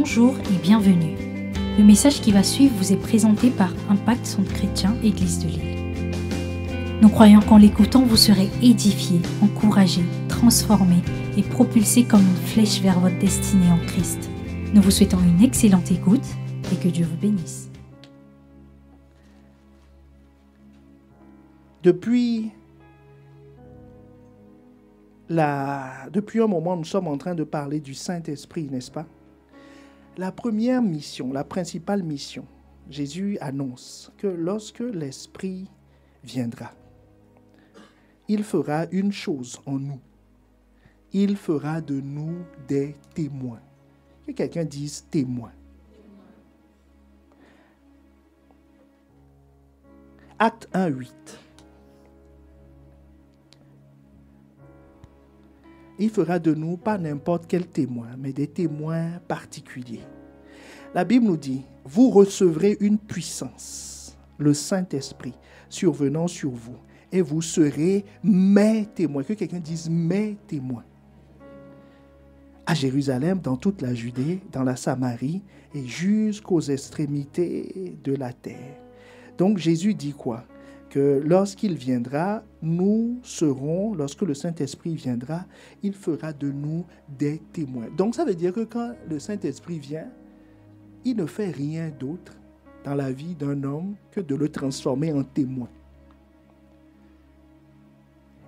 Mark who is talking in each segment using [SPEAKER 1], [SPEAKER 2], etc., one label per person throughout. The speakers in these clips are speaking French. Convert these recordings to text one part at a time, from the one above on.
[SPEAKER 1] Bonjour et bienvenue. Le message qui va suivre vous est présenté par Impact Centre Chrétien Église de Lille. Nous croyons qu'en l'écoutant, vous serez édifiés, encouragés, transformés et propulsés comme une flèche vers votre destinée en Christ. Nous vous souhaitons une excellente écoute et que Dieu vous bénisse.
[SPEAKER 2] Depuis un moment, nous sommes en train de parler du Saint-Esprit, n'est-ce pas? La première mission, la principale mission, Jésus annonce que lorsque l'Esprit viendra, il fera une chose en nous. Il fera de nous des témoins. Que quelqu'un dise témoin. Acte 1, 8. Il fera de nous pas n'importe quel témoin, mais des témoins particuliers. La Bible nous dit, vous recevrez une puissance, le Saint-Esprit, survenant sur vous, et vous serez mes témoins. Que quelqu'un dise mes témoins. À Jérusalem, dans toute la Judée, dans la Samarie, et jusqu'aux extrémités de la terre. Donc Jésus dit quoi? Que lorsqu'il viendra, lorsque le Saint-Esprit viendra, il fera de nous des témoins. Donc ça veut dire que quand le Saint-Esprit vient, il ne fait rien d'autre dans la vie d'un homme que de le transformer en témoin.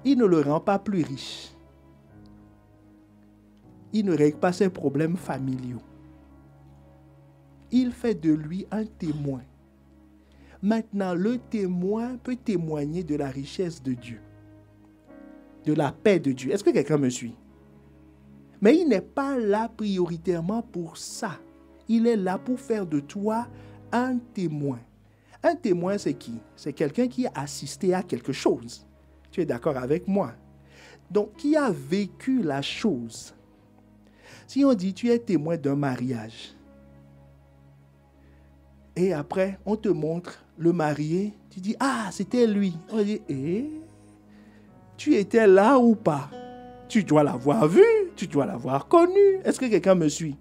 [SPEAKER 2] Il ne le rend pas plus riche. Il ne règle pas ses problèmes familiaux. Il fait de lui un témoin. Maintenant, le témoin peut témoigner de la richesse de Dieu, de la paix de Dieu. Est-ce que quelqu'un me suit? Mais il n'est pas là prioritairement pour ça. Il est là pour faire de toi un témoin. Un témoin, c'est qui? C'est quelqu'un qui a assisté à quelque chose. Tu es d'accord avec moi? Donc, qui a vécu la chose. Si on dit tu es témoin d'un mariage, et après, on te montre le marié. Tu dis, ah, c'était lui. On dit, tu étais là ou pas? Tu dois l'avoir vu, tu dois l'avoir connu. Est-ce que quelqu'un me suit?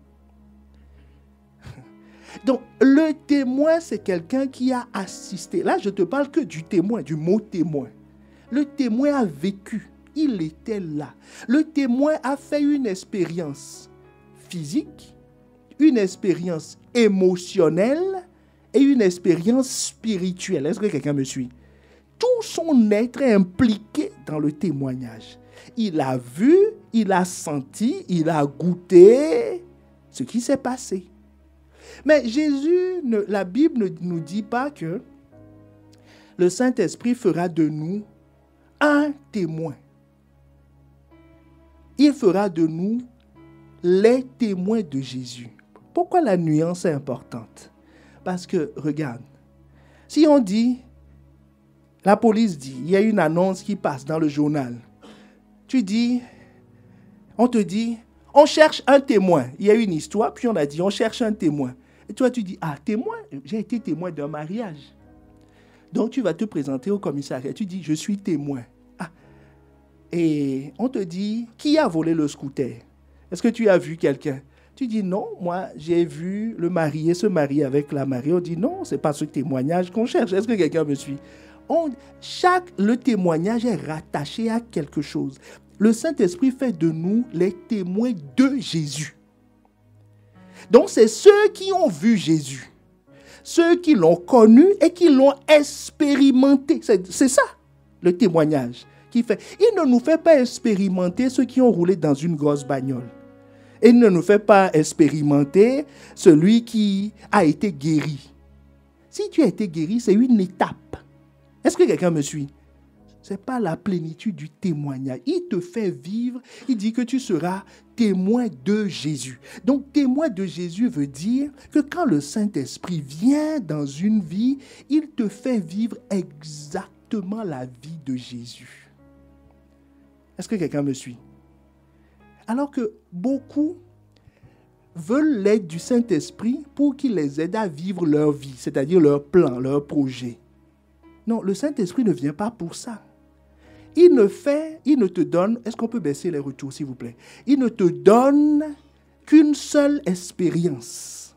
[SPEAKER 2] Donc, le témoin, c'est quelqu'un qui a assisté. Là, je ne te parle que du témoin, du mot témoin. Le témoin a vécu. Il était là. Le témoin a fait une expérience physique, une expérience émotionnelle, et une expérience spirituelle. Est-ce que quelqu'un me suit? Tout son être est impliqué dans le témoignage. Il a vu, il a senti, il a goûté ce qui s'est passé. Mais la Bible ne nous dit pas que le Saint-Esprit fera de nous un témoin. Il fera de nous les témoins de Jésus. Pourquoi la nuance est importante? Parce que, regarde, si on dit, la police dit, il y a une annonce qui passe dans le journal. On te dit, on cherche un témoin. Il y a une histoire, puis on a dit, on cherche un témoin. Et toi, tu dis, ah, témoin, j'ai été témoin d'un mariage. Donc, tu vas te présenter au commissariat. Tu dis, je suis témoin. Ah. Et on te dit, qui a volé le scooter? Est-ce que tu as vu quelqu'un? Tu dis non, moi j'ai vu le marié se marier avec la mariée. On dit non, ce n'est pas ce témoignage qu'on cherche. Est-ce que quelqu'un me suit? Le témoignage est rattaché à quelque chose. Le Saint-Esprit fait de nous les témoins de Jésus. Donc c'est ceux qui ont vu Jésus, ceux qui l'ont connu et qui l'ont expérimenté. C'est ça le témoignage qui fait. Il ne nous fait pas expérimenter ceux qui ont roulé dans une grosse bagnole. Et il ne nous fait pas expérimenter celui qui a été guéri. Si tu as été guéri, c'est une étape. Est-ce que quelqu'un me suit? Ce n'est pas la plénitude du témoignage. Il te fait vivre, il dit que tu seras témoin de Jésus. Donc, témoin de Jésus veut dire que quand le Saint-Esprit vient dans une vie, il te fait vivre exactement la vie de Jésus. Est-ce que quelqu'un me suit? Alors que beaucoup veulent l'aide du Saint-Esprit pour qu'il les aide à vivre leur vie, c'est-à-dire leur plan, leur projet. Non, le Saint-Esprit ne vient pas pour ça. Il ne te donne, est-ce qu'on peut baisser les retours s'il vous plaît? Il ne te donne qu'une seule expérience,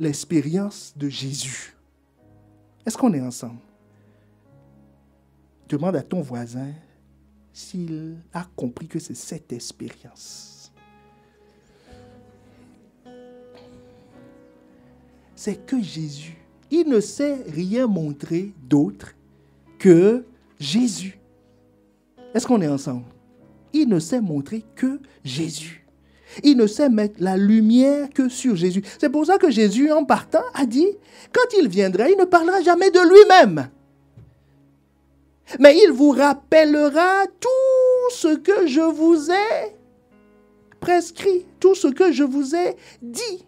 [SPEAKER 2] l'expérience de Jésus. Est-ce qu'on est ensemble? Demande à ton voisin s'il a compris que c'est cette expérience. C'est que Jésus, il ne sait rien montrer d'autre que Jésus. Est-ce qu'on est ensemble? Il ne sait montrer que Jésus. Il ne sait mettre la lumière que sur Jésus. C'est pour ça que Jésus, en partant, a dit, quand il viendra, il ne parlera jamais de lui-même. Mais il vous rappellera tout ce que je vous ai prescrit, tout ce que je vous ai dit.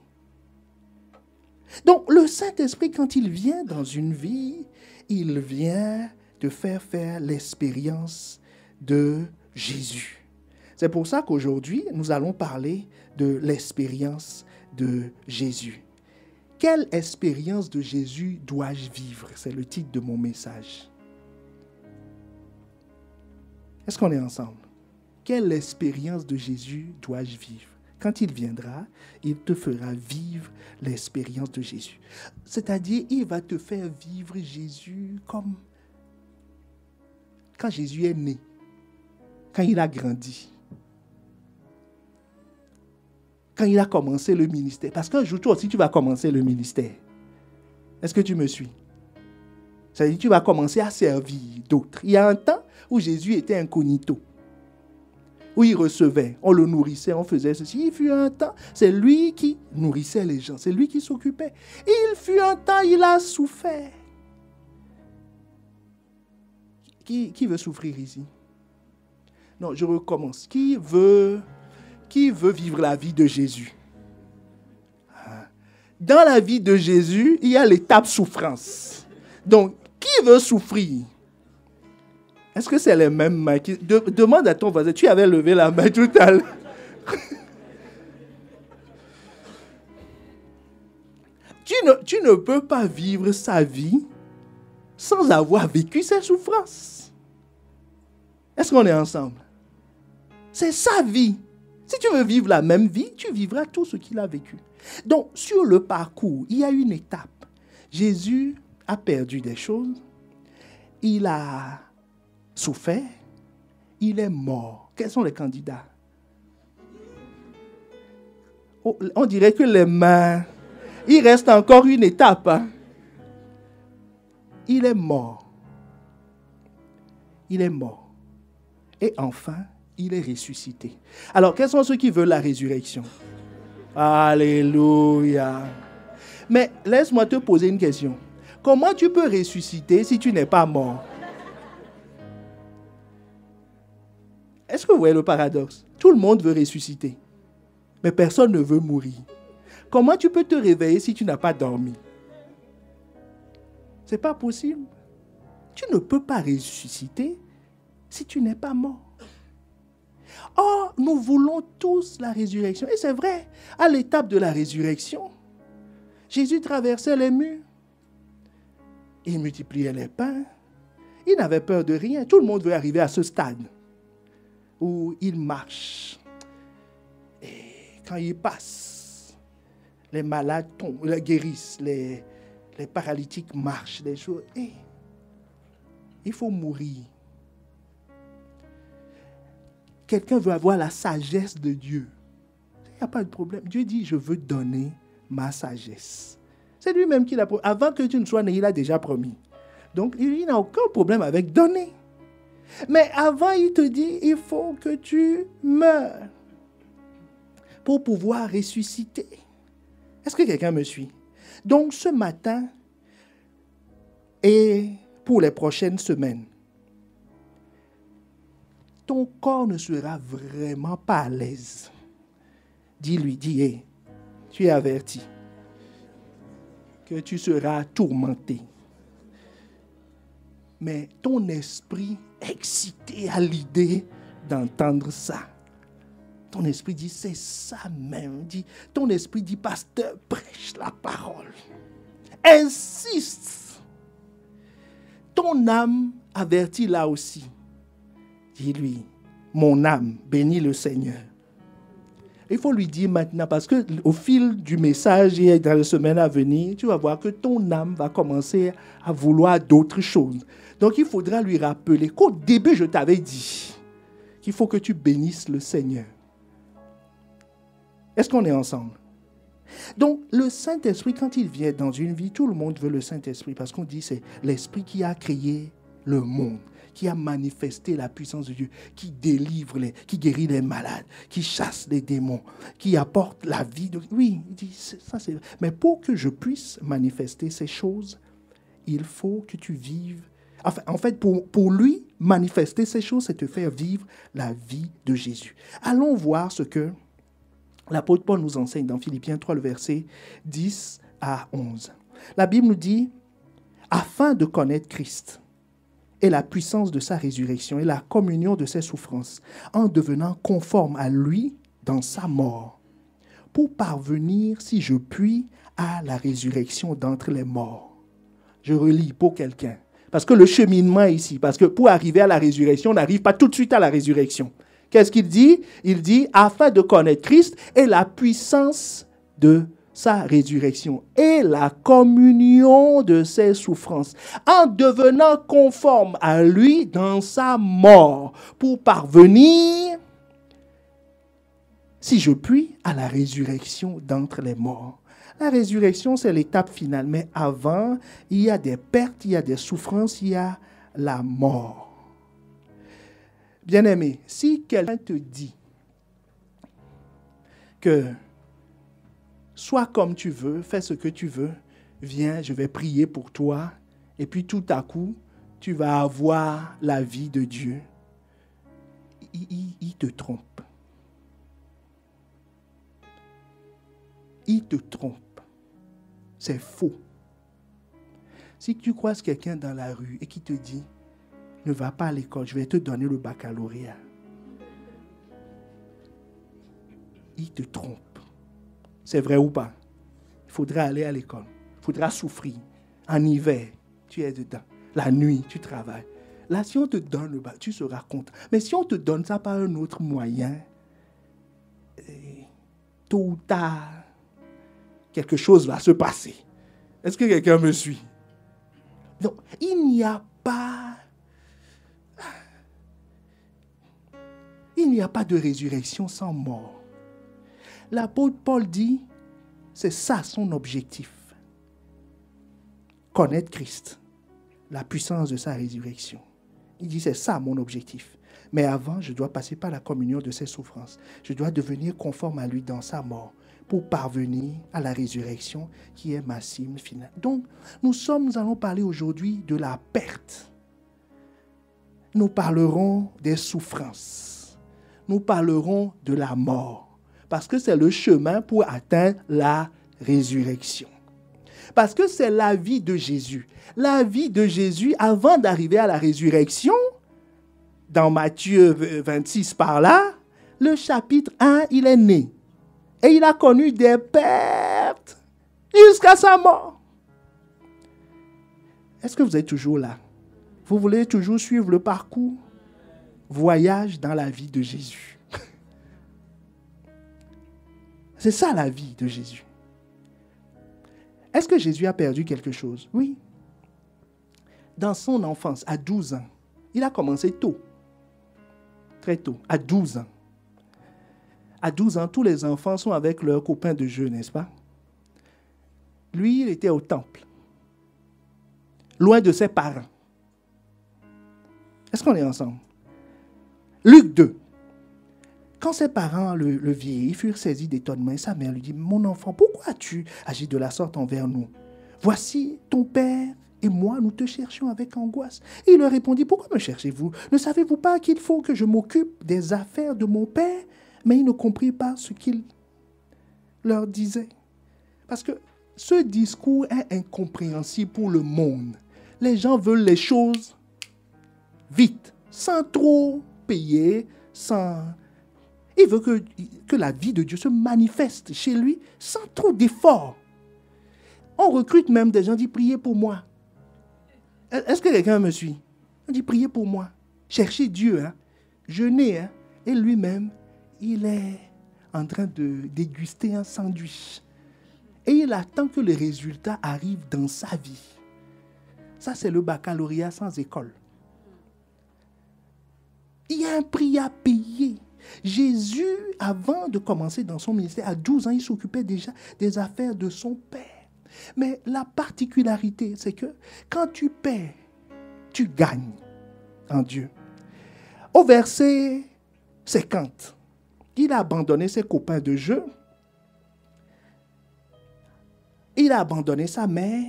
[SPEAKER 2] Donc, le Saint-Esprit, quand il vient dans une vie, il vient de faire l'expérience de Jésus. C'est pour ça qu'aujourd'hui, nous allons parler de l'expérience de Jésus. Quelle expérience de Jésus dois-je vivre? C'est le titre de mon message. Est-ce qu'on est ensemble? Quelle expérience de Jésus dois-je vivre? Quand il viendra, il te fera vivre l'expérience de Jésus. C'est-à-dire, il va te faire vivre Jésus comme quand Jésus est né, quand il a grandi, quand il a commencé le ministère. Parce qu'un jour, toi aussi, tu vas commencer le ministère. Est-ce que tu me suis? C'est-à-dire, tu vas commencer à servir d'autres. Il y a un temps où Jésus était incognito, où il recevait, on le nourrissait, on faisait ceci. Il fut un temps, c'est lui qui nourrissait les gens, c'est lui qui s'occupait. Il fut un temps, il a souffert. Qui veut souffrir ici? Non, je recommence. Qui veut vivre la vie de Jésus? Dans la vie de Jésus, il y a l'étape souffrance. Donc, qui veut souffrir? Est-ce que c'est les mêmes mains qui... Demande à ton voisin, tu avais levé la main tout à l'heure. Tu ne peux pas vivre sa vie sans avoir vécu ses souffrances. Est-ce qu'on est ensemble? C'est sa vie. Si tu veux vivre la même vie, tu vivras tout ce qu'il a vécu. Donc, sur le parcours, il y a une étape. Jésus a perdu des choses. Il a souffert. Il est mort. Quels sont les candidats? Oh, on dirait que les mains... Il reste encore une étape. Hein? Il est mort. Il est mort. Et enfin, il est ressuscité. Alors, quels sont ceux qui veulent la résurrection? Alléluia. Mais laisse-moi te poser une question. Comment tu peux ressusciter si tu n'es pas mort? Est-ce que vous voyez le paradoxe? Tout le monde veut ressusciter, mais personne ne veut mourir. Comment tu peux te réveiller si tu n'as pas dormi? Ce n'est pas possible. Tu ne peux pas ressusciter si tu n'es pas mort. Or, nous voulons tous la résurrection. Et c'est vrai, à l'étape de la résurrection, Jésus traversait les murs. Il multipliait les pains. Il n'avait peur de rien. Tout le monde veut arriver à ce stade où il marche. Et quand il passe, les malades tombent, les guérissent, les paralytiques marchent, les choses. Et il faut mourir. Quelqu'un veut avoir la sagesse de Dieu. Il n'y a pas de problème. Dieu dit, je veux donner ma sagesse. C'est lui-même qui l'a promis. Avant que tu ne sois né, il a déjà promis. Donc, il n'a aucun problème avec donner. Mais avant, il te dit, il faut que tu meurs pour pouvoir ressusciter. Est-ce que quelqu'un me suit? Donc, ce matin et pour les prochaines semaines, ton corps ne sera vraiment pas à l'aise. Dis-lui, hey, tu es averti que tu seras tourmenté. Mais ton esprit excité à l'idée d'entendre ça. Ton esprit dit, c'est ça même. Ton esprit dit, pasteur, prêche la parole. Insiste. Ton âme avertit là aussi. Dis-lui, mon âme, bénis le Seigneur. Il faut lui dire maintenant, parce qu'au fil du message et dans les semaines à venir, tu vas voir que ton âme va commencer à vouloir d'autres choses. Donc, il faudra lui rappeler qu'au début, je t'avais dit qu'il faut que tu bénisses le Seigneur. Est-ce qu'on est ensemble? Donc, le Saint-Esprit, quand il vient dans une vie, tout le monde veut le Saint-Esprit parce qu'on dit que c'est l'Esprit qui a créé le monde, qui a manifesté la puissance de Dieu, qui délivre, qui guérit les malades, qui chasse les démons, qui apporte la vie. Oui, il dit, ça c'est... Mais pour que je puisse manifester ces choses, il faut que tu vives... Enfin, en fait, pour lui, manifester ces choses, c'est te faire vivre la vie de Jésus. Allons voir ce que l'apôtre Paul nous enseigne dans Philippiens 3, le verset 10 à 11. La Bible nous dit, afin de connaître Christ et la puissance de sa résurrection et la communion de ses souffrances, en devenant conforme à lui dans sa mort, pour parvenir, si je puis, à la résurrection d'entre les morts. Je relis pour quelqu'un. Parce que le cheminement est ici, parce que pour arriver à la résurrection, on n'arrive pas tout de suite à la résurrection. Qu'est-ce qu'il dit? Il dit, afin de connaître Christ et la puissance de sa résurrection et la communion de ses souffrances, en devenant conforme à lui dans sa mort, pour parvenir, si je puis, à la résurrection d'entre les morts. La résurrection, c'est l'étape finale, mais avant, il y a des pertes, il y a des souffrances, il y a la mort. Bien-aimé, si quelqu'un te dit que sois comme tu veux, fais ce que tu veux, viens, je vais prier pour toi, et puis tout à coup, tu vas avoir la vie de Dieu. Il te trompe. Il te trompe. C'est faux. Si tu croises quelqu'un dans la rue et qui te dit, ne va pas à l'école, je vais te donner le baccalauréat. Il te trompe. C'est vrai ou pas? Il faudra aller à l'école. Il faudra souffrir. En hiver, tu es dedans. La nuit, tu travailles. Là, si on te donne le bac, tu seras content. Mais si on te donne ça par un autre moyen, tôt ou tard, quelque chose va se passer. Est-ce que quelqu'un me suit? Donc, il n'y a pas de résurrection sans mort. L'apôtre Paul dit, c'est ça son objectif. Connaître Christ, la puissance de sa résurrection. Il dit, c'est ça mon objectif. Mais avant, je dois passer par la communion de ses souffrances. Je dois devenir conforme à lui dans sa mort pour parvenir à la résurrection qui est ma cible finale. Donc, nous allons parler aujourd'hui de la perte. Nous parlerons des souffrances. Nous parlerons de la mort. Parce que c'est le chemin pour atteindre la résurrection. Parce que c'est la vie de Jésus. La vie de Jésus, avant d'arriver à la résurrection, dans Matthieu 26 par là, le chapitre 1, il est né. Et il a connu des pertes jusqu'à sa mort. Est-ce que vous êtes toujours là? Vous voulez toujours suivre le parcours? Voyage dans la vie de Jésus. C'est ça la vie de Jésus. Est-ce que Jésus a perdu quelque chose? Oui. Dans son enfance, à 12 ans, il a commencé tôt. Très tôt, à 12 ans. À 12 ans, tous les enfants sont avec leurs copains de jeu, n'est-ce pas? Lui, il était au temple, loin de ses parents. Est-ce qu'on est ensemble? Luc 2. Quand ses parents le virent, ils furent saisis d'étonnement et sa mère lui dit, « Mon enfant, pourquoi as-tu agi de la sorte envers nous? Voici ton père et moi, nous te cherchions avec angoisse. » Et il leur répondit, « Pourquoi me cherchez-vous? Ne savez-vous pas qu'il faut que je m'occupe des affaires de mon père? » Mais ils ne comprirent pas ce qu'il leur disait. Parce que ce discours est incompréhensible pour le monde. Les gens veulent les choses vite, sans trop payer, sans... Il veut que la vie de Dieu se manifeste chez lui sans trop d'efforts. On recrute même des gens qui disent, priez pour moi. Est-ce que quelqu'un me suit? On dit, priez pour moi. Cherchez Dieu, hein? Jeûnez, hein? Et lui-même, il est en train de déguster un sandwich. Et il attend que les résultats arrivent dans sa vie. Ça, c'est le baccalauréat sans école. Il y a un prix à payer. Jésus, avant de commencer dans son ministère, à 12 ans, il s'occupait déjà des affaires de son Père. Mais la particularité, c'est que quand tu perds, tu gagnes en Dieu. Au verset 50, il a abandonné ses copains de jeu. Il a abandonné sa mère.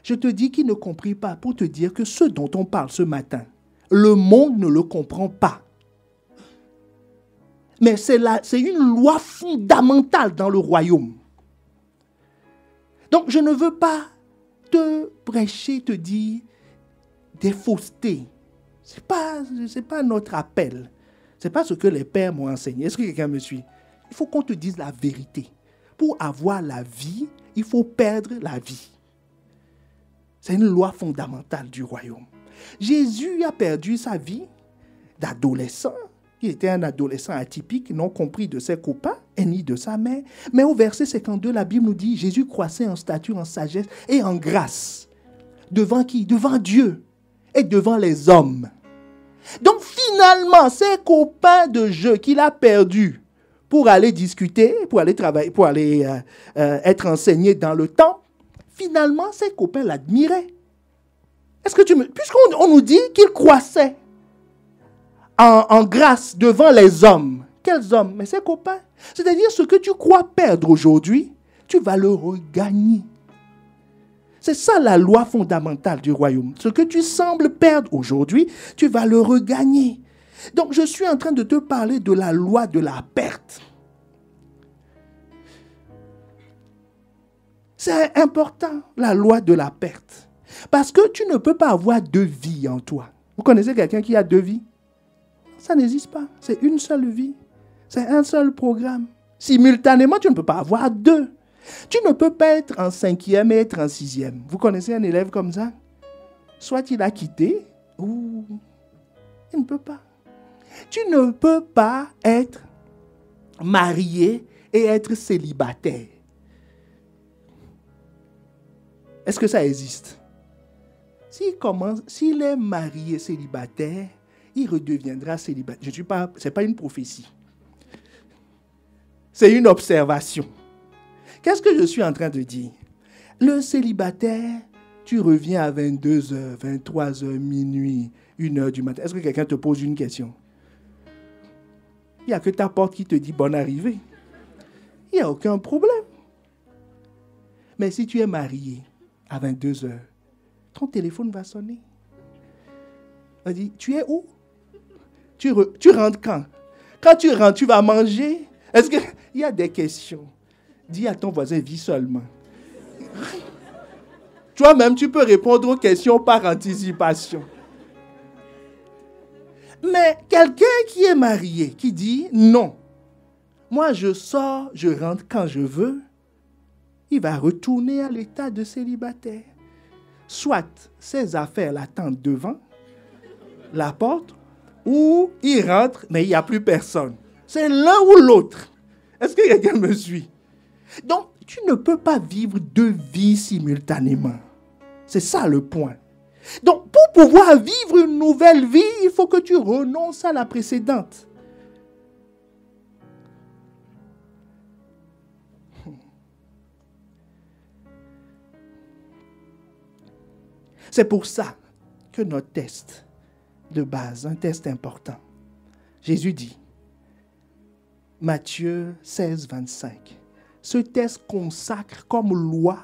[SPEAKER 2] Je te dis qu'il ne comprit pas pour te dire que ce dont on parle ce matin, le monde ne le comprend pas. Mais c'est une loi fondamentale dans le royaume. Donc, je ne veux pas te prêcher, te dire des faussetés. Ce n'est pas notre appel. Ce n'est pas ce que les pères m'ont enseigné. Est-ce que quelqu'un me suit? Il faut qu'on te dise la vérité. Pour avoir la vie, il faut perdre la vie. C'est une loi fondamentale du royaume. Jésus a perdu sa vie d'adolescent. Il était un adolescent atypique, non compris de ses copains et ni de sa mère. Mais au verset 52, la Bible nous dit, Jésus croissait en stature, en sagesse et en grâce. Devant qui? Devant Dieu et devant les hommes. Donc finalement, ses copains de jeu qu'il a perdus pour aller discuter, pour aller travailler, pour aller être enseigné dans le temple, finalement, ses copains l'admiraient. Est-ce que puisqu'on nous dit qu'il croissait en grâce devant les hommes. Quels hommes? Mais ses copains. C'est-à-dire, ce que tu crois perdre aujourd'hui, tu vas le regagner. C'est ça la loi fondamentale du royaume. Ce que tu sembles perdre aujourd'hui, tu vas le regagner. Donc, je suis en train de te parler de la loi de la perte. C'est important, la loi de la perte. Parce que tu ne peux pas avoir deux vies en toi. Vous connaissez quelqu'un qui a deux vies? Ça n'existe pas. C'est une seule vie. C'est un seul programme. Simultanément, tu ne peux pas avoir deux. Tu ne peux pas être en 5e et être en 6e. Vous connaissez un élève comme ça? Soit il a quitté, ou il ne peut pas. Tu ne peux pas être marié et être célibataire. Est-ce que ça existe? S'il est marié célibataire, il redeviendra célibataire. Ce n'est pas une prophétie. C'est une observation. Qu'est-ce que je suis en train de dire? Le célibataire, tu reviens à 22h, 23h, minuit, 1h du matin. Est-ce que quelqu'un te pose une question? Il n'y a que ta porte qui te dit bonne arrivée. Il n'y a aucun problème. Mais si tu es marié à 22h, ton téléphone va sonner. On dit, tu es où? Tu rentres quand? Quand tu rentres, tu vas manger? Est-ce qu'il y a des questions? Dis à ton voisin, vis seulement. Toi-même, tu peux répondre aux questions par anticipation. Mais quelqu'un qui est marié, qui dit, non, moi je sors, je rentre quand je veux, il va retourner à l'état de célibataire. Soit ses affaires l'attendent devant la porte, ou il rentre, mais il n'y a plus personne. C'est l'un ou l'autre. Est-ce que quelqu'un me suit? Donc, tu ne peux pas vivre deux vies simultanément. C'est ça le point. Donc, pour pouvoir vivre une nouvelle vie, il faut que tu renonces à la précédente. C'est pour ça que notre test de base, un test important, Jésus dit, Matthieu 16, 25, ce test consacre comme loi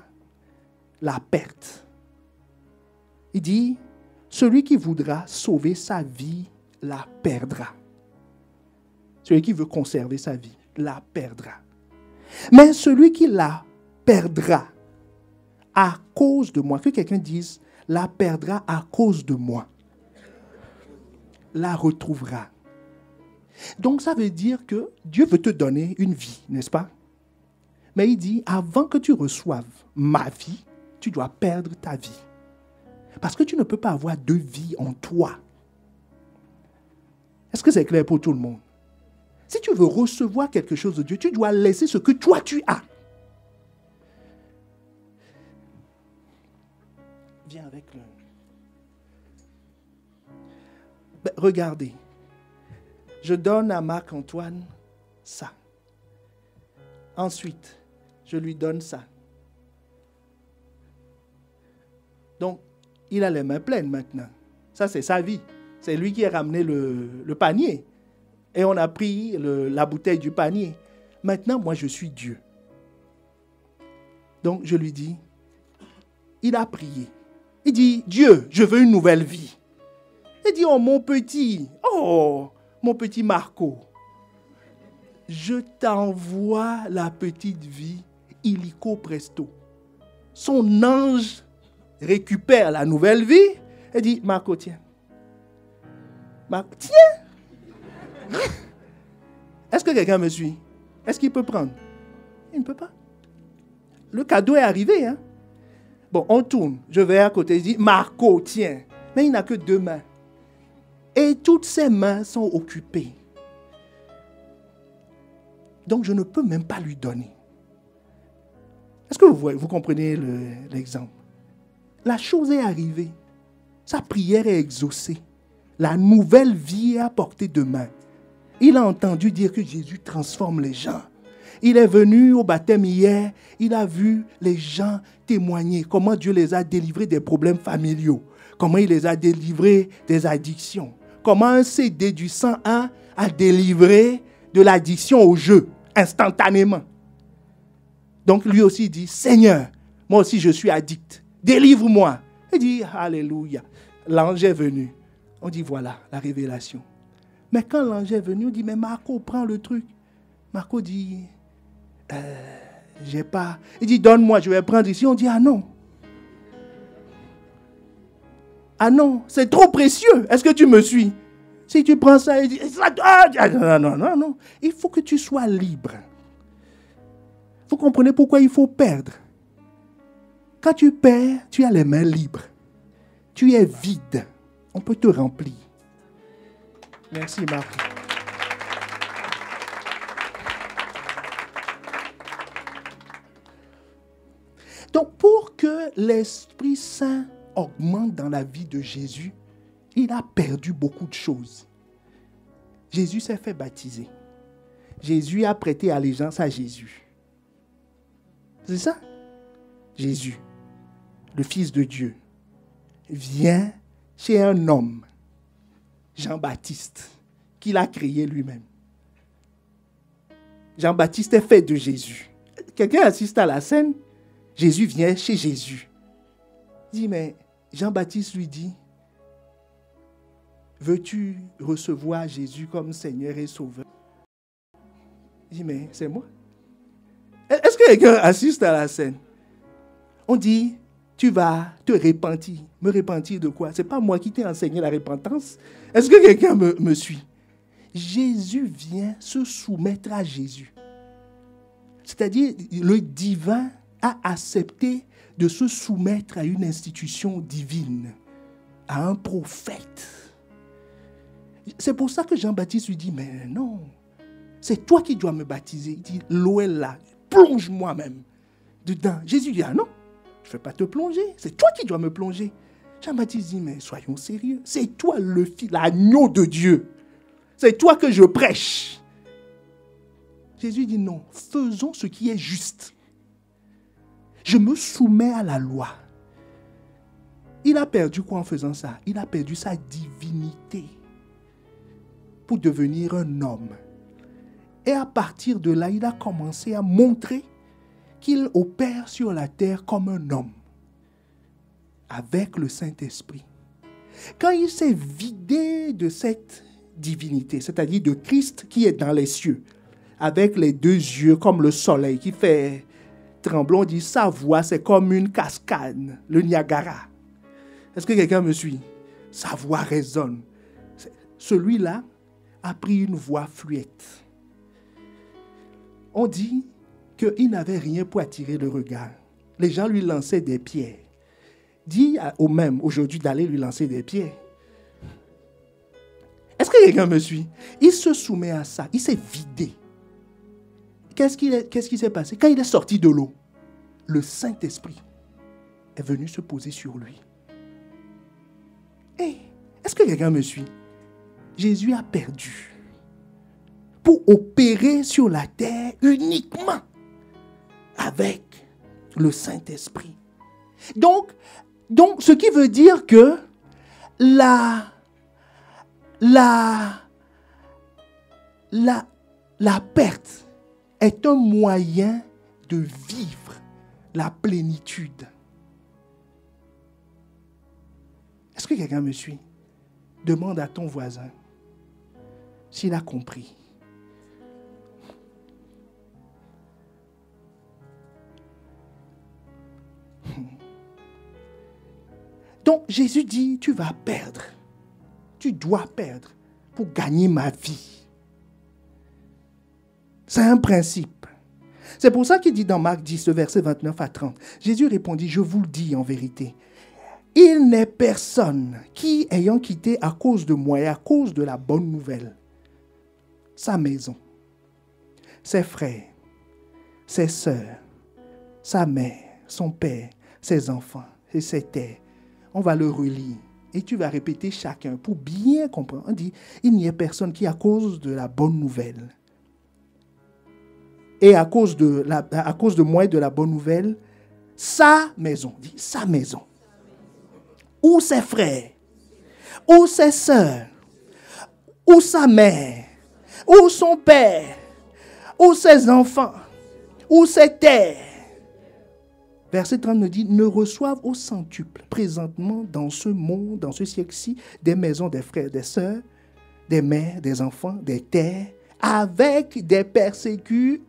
[SPEAKER 2] la perte. Il dit, celui qui voudra sauver sa vie la perdra. Celui qui veut conserver sa vie la perdra. Mais celui qui la perdra à cause de moi, que quelqu'un dise, la perdra à cause de moi, la retrouvera. Donc ça veut dire que Dieu veut te donner une vie, n'est-ce pas? Mais il dit, avant que tu reçoives ma vie, tu dois perdre ta vie. Parce que tu ne peux pas avoir deux vies en toi. Est-ce que c'est clair pour tout le monde? Si tu veux recevoir quelque chose de Dieu, tu dois laisser ce que toi tu as. Viens avec le... Ben, regardez. Je donne à Marc-Antoine ça. Ensuite, je lui donne ça. Donc, il a les mains pleines maintenant. Ça, c'est sa vie. C'est lui qui a ramené le panier. Et on a pris la bouteille du panier. Maintenant, moi, je suis Dieu. Donc, je lui dis, il a prié. Il dit, Dieu, je veux une nouvelle vie. Il dit, oh, mon petit Marco, je t'envoie la petite vie illico presto. Son ange récupère la nouvelle vie et dit, Marco, tiens. Marco, tiens. Est-ce que quelqu'un me suit? Est-ce qu'il peut prendre? Il ne peut pas. Le cadeau est arrivé. Hein? Bon, on tourne. Je vais à côté. Je dis, Marco, tiens. Mais il n'a que 2 mains. Et toutes ses mains sont occupées. Donc, je ne peux même pas lui donner. Est-ce que vous comprenez l'exemple? La chose est arrivée. Sa prière est exaucée. La nouvelle vie est à portée de main. Il a entendu dire que Jésus transforme les gens. Il est venu au baptême hier. Il a vu les gens témoigner comment Dieu les a délivrés des problèmes familiaux. Comment il les a délivrés des addictions. Comment un CD du 101 a délivré de l'addiction au jeu instantanément. Donc lui aussi dit, Seigneur, moi aussi je suis addict. Délivre-moi. Il dit, Alléluia. L'ange est venu. On dit, voilà, la révélation. Mais quand l'ange est venu, on dit, mais Marco, prends le truc. Marco dit, j'ai pas. Il dit, donne-moi, je vais prendre ici. On dit, ah non. Ah non, c'est trop précieux. Est-ce que tu me suis? Si tu prends ça, il dit, non. Il faut que tu sois libre. Vous comprenez pourquoi il faut perdre? Quand tu perds, tu as les mains libres. Tu es vide. On peut te remplir. Merci, Marc. Donc, pour que l'Esprit Saint augmente dans la vie de Jésus, il a perdu beaucoup de choses. Jésus s'est fait baptiser. Jésus a prêté allégeance à Jésus. C'est ça? Jésus, le Fils de Dieu, vient chez un homme, Jean-Baptiste, qu'il a créé lui-même. Jean-Baptiste est fait de Jésus. Quelqu'un assiste à la scène, Jésus vient chez Jésus. Il dit, mais Jean-Baptiste lui dit, veux-tu recevoir Jésus comme Seigneur et Sauveur? Il dit, mais c'est moi. Est-ce que quelqu'un assiste à la scène? On dit, tu vas te repentir. Me repentir de quoi? Ce n'est pas moi qui t'ai enseigné la repentance. Est-ce que quelqu'un me suit? Jésus vient se soumettre à Jésus. C'est-à-dire, le divin a accepté de se soumettre à une institution divine, à un prophète. C'est pour ça que Jean-Baptiste lui dit, mais non, c'est toi qui dois me baptiser. Il dit, l'eau est là, plonge-moi même dedans. Jésus dit, ah non, je ne vais pas te plonger, c'est toi qui dois me plonger. Jean-Baptiste dit, mais soyons sérieux, c'est toi le fils, l'agneau de Dieu. C'est toi que je prêche. Jésus dit, non, faisons ce qui est juste. Je me soumets à la loi. Il a perdu quoi en faisant ça? Il a perdu sa divinité pour devenir un homme. Et à partir de là, il a commencé à montrer qu'il opère sur la terre comme un homme, avec le Saint-Esprit. Quand il s'est vidé de cette divinité, c'est-à-dire de Christ qui est dans les cieux, avec les 2 yeux comme le soleil qui fait trembler, on dit sa voix c'est comme une cascade, le Niagara. Est-ce que quelqu'un me suit? Sa voix résonne. Celui-là a pris une voix fluette. On dit qu'il n'avait rien pour attirer le regard. Les gens lui lançaient des pierres. Dis au même aujourd'hui d'aller lui lancer des pierres. Est-ce que que quelqu'un me suit? Il se soumet à ça. Il s'est vidé. Qu'est-ce qui s'est passé? Quand il est sorti de l'eau, le Saint-Esprit est venu se poser sur lui. Hey, est-ce que quelqu'un me suit? Jésus a perdu pour opérer sur la terre uniquement avec le Saint-Esprit. Donc, ce qui veut dire que la perte est un moyen de vivre la plénitude. Est-ce que quelqu'un me suit? Demande à ton voisin s'il a compris. Donc Jésus dit, tu vas perdre. Tu dois perdre pour gagner ma vie. C'est un principe. C'est pour ça qu'il dit dans Marc 10, verset 29 à 30. Jésus répondit, je vous le dis en vérité. Il n'est personne qui, ayant quitté à cause de moi et à cause de la bonne nouvelle, sa maison, ses frères, ses sœurs, sa mère, son père, ses enfants et ses terres. On va le relire et tu vas répéter chacun pour bien comprendre. On dit, il n'y a personne qui, à cause de la bonne nouvelle, et à cause de moi et de la bonne nouvelle, sa maison, dit sa maison, ou ses frères, ou ses sœurs, ou sa mère, ou son père, ou ses enfants, ou ses terres. Verset 30 nous dit, ne reçoivent au centuple présentement dans ce monde, dans ce siècle-ci, des maisons, des frères, des sœurs, des mères, des enfants, des terres, avec des persécutions,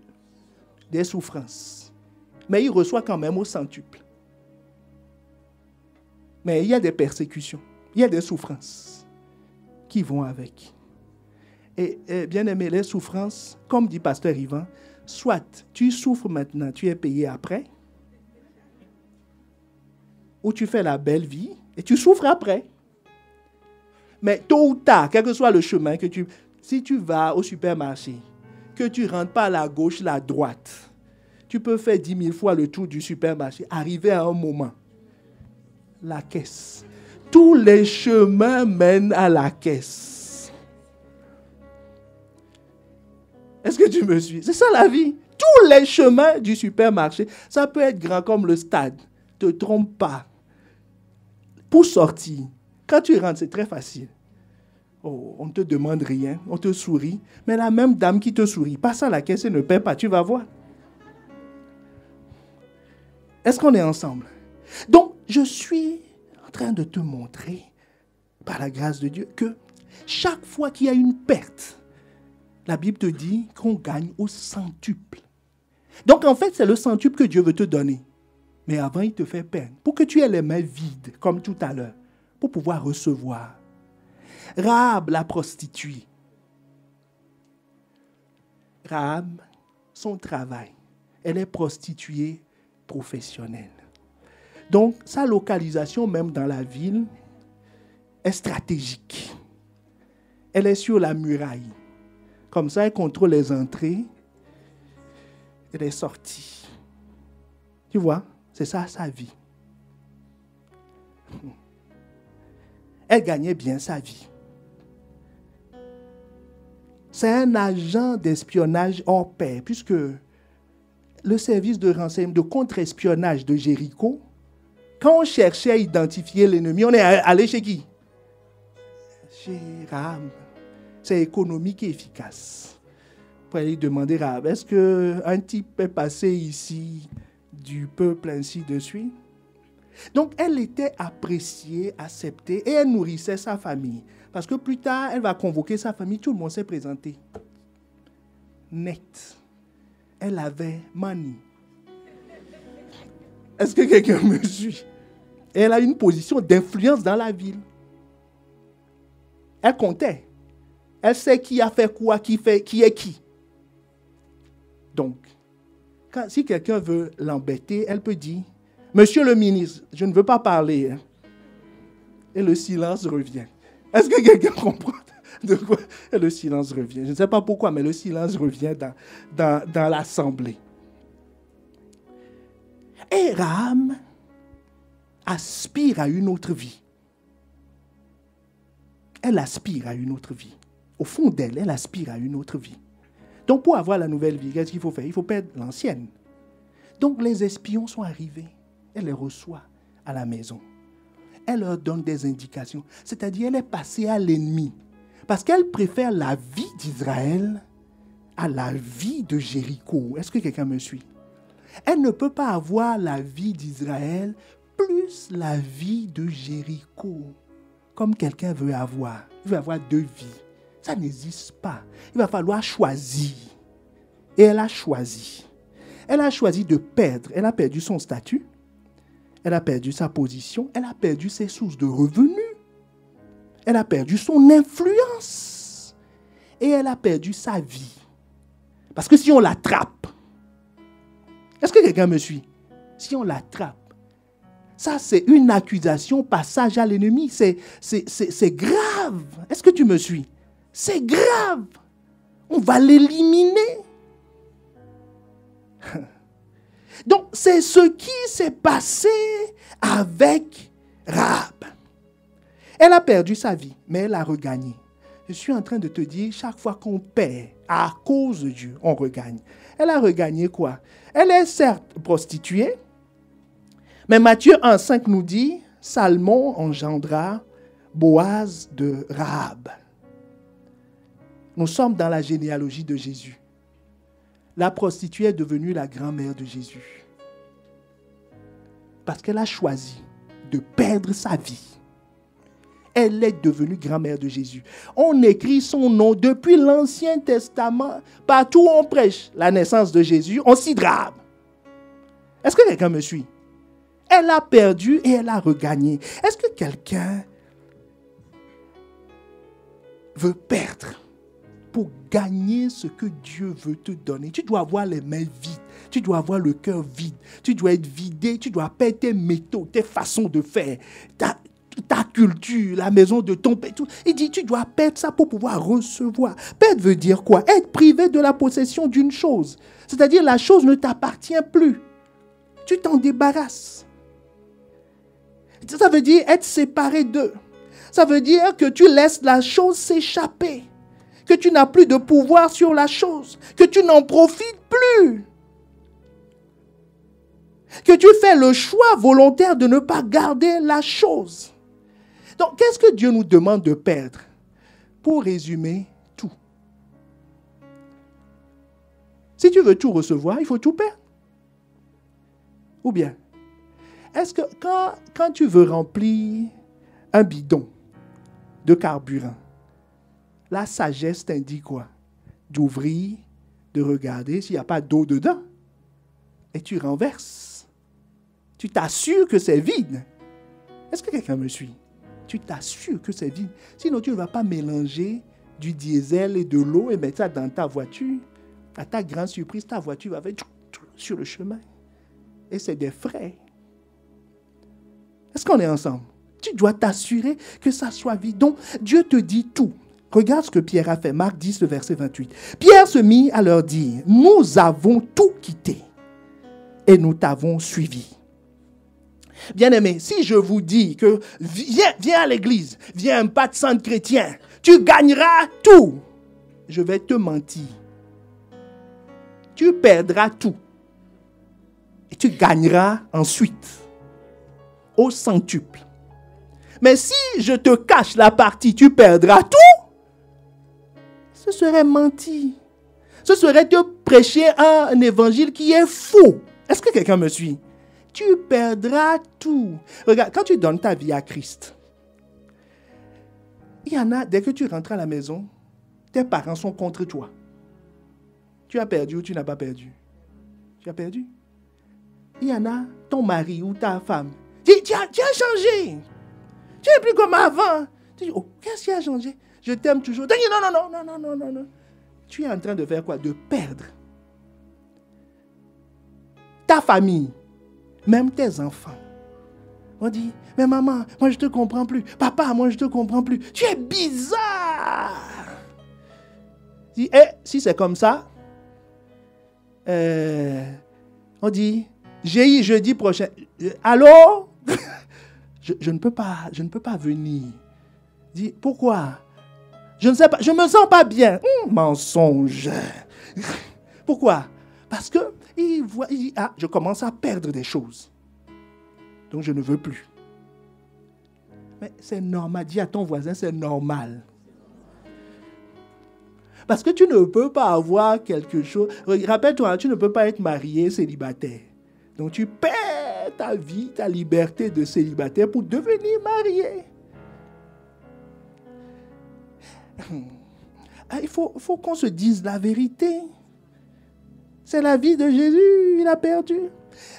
[SPEAKER 2] des souffrances. Mais il reçoit quand même au centuple. Mais il y a des persécutions, il y a des souffrances qui vont avec. Et bien aimé, les souffrances, comme dit Pasteur Yvan, soit tu souffres maintenant, tu es payé après, ou tu fais la belle vie et tu souffres après. Mais tôt ou tard, quel que soit le chemin, si tu vas au supermarché, que tu ne rentres pas à la gauche, la droite, tu peux faire 10 000 fois le tour du supermarché, arriver à un moment, la caisse. Tous les chemins mènent à la caisse. Est-ce que tu me suis? C'est ça la vie. Tous les chemins du supermarché, ça peut être grand comme le stade. Ne te trompe pas. Pour sortir, quand tu rentres, c'est très facile. Oh, on ne te demande rien, on te sourit. Mais la même dame qui te sourit, passe à la caisse et ne paie pas, tu vas voir. Est-ce qu'on est ensemble? Donc, je suis en train de te montrer, par la grâce de Dieu, que chaque fois qu'il y a une perte, la Bible te dit qu'on gagne au centuple. Donc, en fait, c'est le centuple que Dieu veut te donner. Mais avant, il te fait peine. Pour que tu aies les mains vides, comme tout à l'heure, pour pouvoir recevoir. Rahab, la prostituée. Rahab, son travail, elle est prostituée professionnelle. Donc, sa localisation, même dans la ville, est stratégique. Elle est sur la muraille. Comme ça, elle contrôle les entrées et les sorties. Tu vois, c'est ça sa vie. Elle gagnait bien sa vie. C'est un agent d'espionnage hors pair, puisque le service de renseignement, de contre-espionnage de Jéricho, quand on cherchait à identifier l'ennemi, on est allé chez qui? Chez Rahab. C'est économique et efficace. Vous pouvez aller demander à Rahab, est-ce qu'un type est passé ici du peuple ainsi de suite? Donc, elle était appréciée, acceptée et elle nourrissait sa famille. Parce que plus tard, elle va convoquer sa famille, tout le monde s'est présenté. Net. Elle avait money. Est-ce que quelqu'un me suit? Elle a une position d'influence dans la ville. Elle comptait. Elle sait qui a fait quoi, qui est qui. Donc, si quelqu'un veut l'embêter, elle peut dire, Monsieur le ministre, je ne veux pas parler. Hein. Et le silence revient. Est-ce que quelqu'un comprend? Et le silence revient. Je ne sais pas pourquoi, mais le silence revient dans l'assemblée. Et Rahab aspire à une autre vie. Elle aspire à une autre vie. Au fond d'elle, elle aspire à une autre vie. Donc, pour avoir la nouvelle vie, qu'est-ce qu'il faut faire? Il faut perdre l'ancienne. Donc, les espions sont arrivés. Elle les reçoit à la maison. Elle leur donne des indications. C'est-à-dire, elle est passée à l'ennemi. Parce qu'elle préfère la vie d'Israël à la vie de Jéricho. Est-ce que quelqu'un me suit? Elle ne peut pas avoir la vie d'Israël plus la vie de Jéricho. Comme quelqu'un veut avoir. Il veut avoir deux vies. Ça n'existe pas. Il va falloir choisir. Et elle a choisi. Elle a choisi de perdre. Elle a perdu son statut. Elle a perdu sa position. Elle a perdu ses sources de revenus. Elle a perdu son influence. Et elle a perdu sa vie. Parce que si on l'attrape, est-ce que quelqu'un me suit? Si on l'attrape, ça c'est une accusation, passage à l'ennemi. C'est grave. Est-ce que tu me suis? C'est grave. On va l'éliminer. Donc, c'est ce qui s'est passé avec Rahab. Elle a perdu sa vie, mais elle a regagné. Je suis en train de te dire, chaque fois qu'on perd à cause de Dieu, on regagne. Elle a regagné quoi? Elle est certes prostituée, mais Matthieu 1,5 nous dit, Salmon engendra Boaz de Rahab. Nous sommes dans la généalogie de Jésus. La prostituée est devenue la grand-mère de Jésus. Parce qu'elle a choisi de perdre sa vie. Elle est devenue grand-mère de Jésus. On écrit son nom depuis l'Ancien Testament. Partout où on prêche la naissance de Jésus, on cite Rahab. Est-ce que quelqu'un me suit? Elle a perdu et elle a regagné. Est-ce que quelqu'un veut perdre pour gagner ce que Dieu veut te donner? Tu dois avoir les mains vides. Tu dois avoir le cœur vide. Tu dois être vidé. Tu dois perdre tes méthodes, tes façons de faire, ta culture, la maison de ton père. Il dit, tu dois perdre ça pour pouvoir recevoir. Perdre veut dire quoi? Être privé de la possession d'une chose. C'est-à-dire, la chose ne t'appartient plus. Tu t'en débarrasses. Ça veut dire être séparé d'eux. Ça veut dire que tu laisses la chose s'échapper. Que tu n'as plus de pouvoir sur la chose. Que tu n'en profites plus. Que tu fais le choix volontaire de ne pas garder la chose. Donc, qu'est-ce que Dieu nous demande de perdre? Pour résumer, tout. Si tu veux tout recevoir, il faut tout perdre. Ou bien, est-ce que quand tu veux remplir un bidon de carburant, la sagesse t'indique quoi? D'ouvrir, de regarder s'il n'y a pas d'eau dedans. Et tu renverses. Tu t'assures que c'est vide. Est-ce que quelqu'un me suit? Tu t'assures que c'est vide. Sinon, tu ne vas pas mélanger du diesel et de l'eau et mettre ça dans ta voiture. À ta grande surprise, ta voiture va faire sur le chemin. Et c'est des frais. Est-ce qu'on est ensemble? Tu dois t'assurer que ça soit vide. Donc, Dieu te dit tout. Regarde ce que Pierre a fait. Marc 10, le verset 28. Pierre se mit à leur dire, nous avons tout quitté et nous t'avons suivi. Bien-aimés, si je vous dis que viens à l'église, viens à un pas de centre chrétien, tu gagneras tout, je vais te mentir. Tu perdras tout. Et tu gagneras ensuite au centuple. Mais si je te cache la partie, tu perdras tout, ce serait mentir. Ce serait te prêcher un évangile qui est faux. Est-ce que quelqu'un me suit? Tu perdras tout. Regarde, quand tu donnes ta vie à Christ, il y en a, dès que tu rentres à la maison, tes parents sont contre toi. Tu as perdu ou tu n'as pas perdu? Tu as perdu. Il y en a, ton mari ou ta femme, tu as changé. Tu n'es plus comme avant. Tu dis, oh, qu'est-ce qui a changé? Je t'aime toujours. Tu dis, non. Tu es en train de faire quoi? De perdre. Ta famille. Même tes enfants. On dit, mais maman, moi je ne te comprends plus. Papa, moi je ne te comprends plus. Tu es bizarre. Dit, si c'est comme ça, on dit, jeudi prochain. Allô? je ne peux pas venir. Dit, pourquoi? Je ne sais pas, je me sens pas bien. Mensonge. Pourquoi? Parce que il dit, je commence à perdre des choses. Donc je ne veux plus. Mais c'est normal. Dis à ton voisin, c'est normal. Parce que tu ne peux pas avoir quelque chose. Rappelle-toi, tu ne peux pas être marié célibataire. Donc tu perds ta vie, ta liberté de célibataire pour devenir marié. Il faut qu'on se dise la vérité. C'est la vie de Jésus, il a perdu.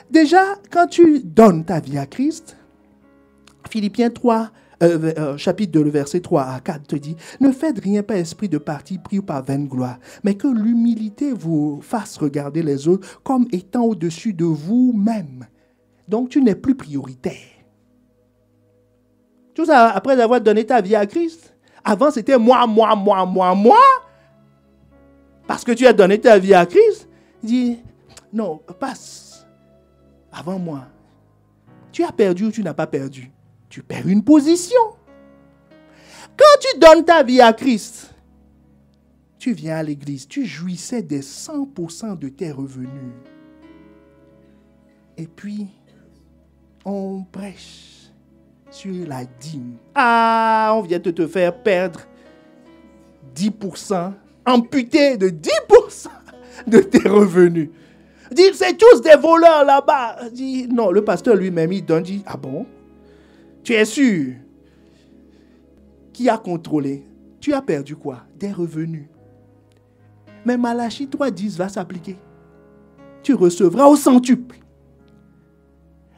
[SPEAKER 2] Déjà, quand tu donnes ta vie à Christ, Philippiens 3, chapitre 2, le verset 3 à 4 te dit, ne faites rien par esprit de parti pris ou par vaine gloire, mais que l'humilité vous fasse regarder les autres comme étant au-dessus de vous-même. Donc, tu n'es plus prioritaire. Tout ça, après avoir donné ta vie à Christ. Avant, c'était moi. Parce que tu as donné ta vie à Christ. Il dit, non, passe. Avant moi. Tu as perdu ou tu n'as pas perdu? Tu perds une position. Quand tu donnes ta vie à Christ, tu viens à l'église, tu jouissais des 100% de tes revenus. Et puis, on prêche sur la dîme. On vient de te faire perdre 10%, amputé de 10% de tes revenus. Dit, c'est tous des voleurs là-bas. Dit, non, le pasteur lui-même, il donne, dit, ah bon? Tu es sûr? Qui a contrôlé? Tu as perdu quoi? Des revenus. Mais Malachie 3,10 va s'appliquer. Tu recevras au centuple.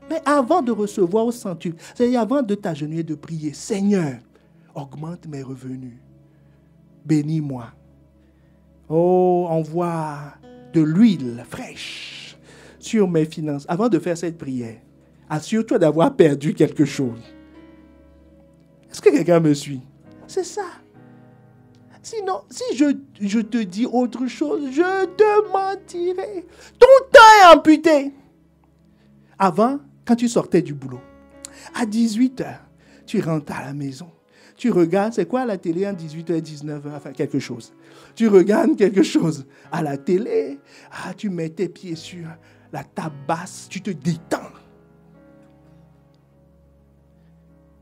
[SPEAKER 2] Mais avant de recevoir au centuple, c'est-à-dire avant de t'agenouiller et de prier, Seigneur, augmente mes revenus. Bénis-moi. Oh, envoie de l'huile fraîche sur mes finances. Avant de faire cette prière, assure-toi d'avoir perdu quelque chose. Est-ce que quelqu'un me suit? C'est ça. Sinon, si je te dis autre chose, je te mentirai. Ton temps est amputé. Avant, quand tu sortais du boulot, à 18h, tu rentres à la maison. Tu regardes, c'est quoi la télé à 18h, 19h, enfin quelque chose. Tu regardes quelque chose à la télé, tu mets tes pieds sur la table basse, tu te détends.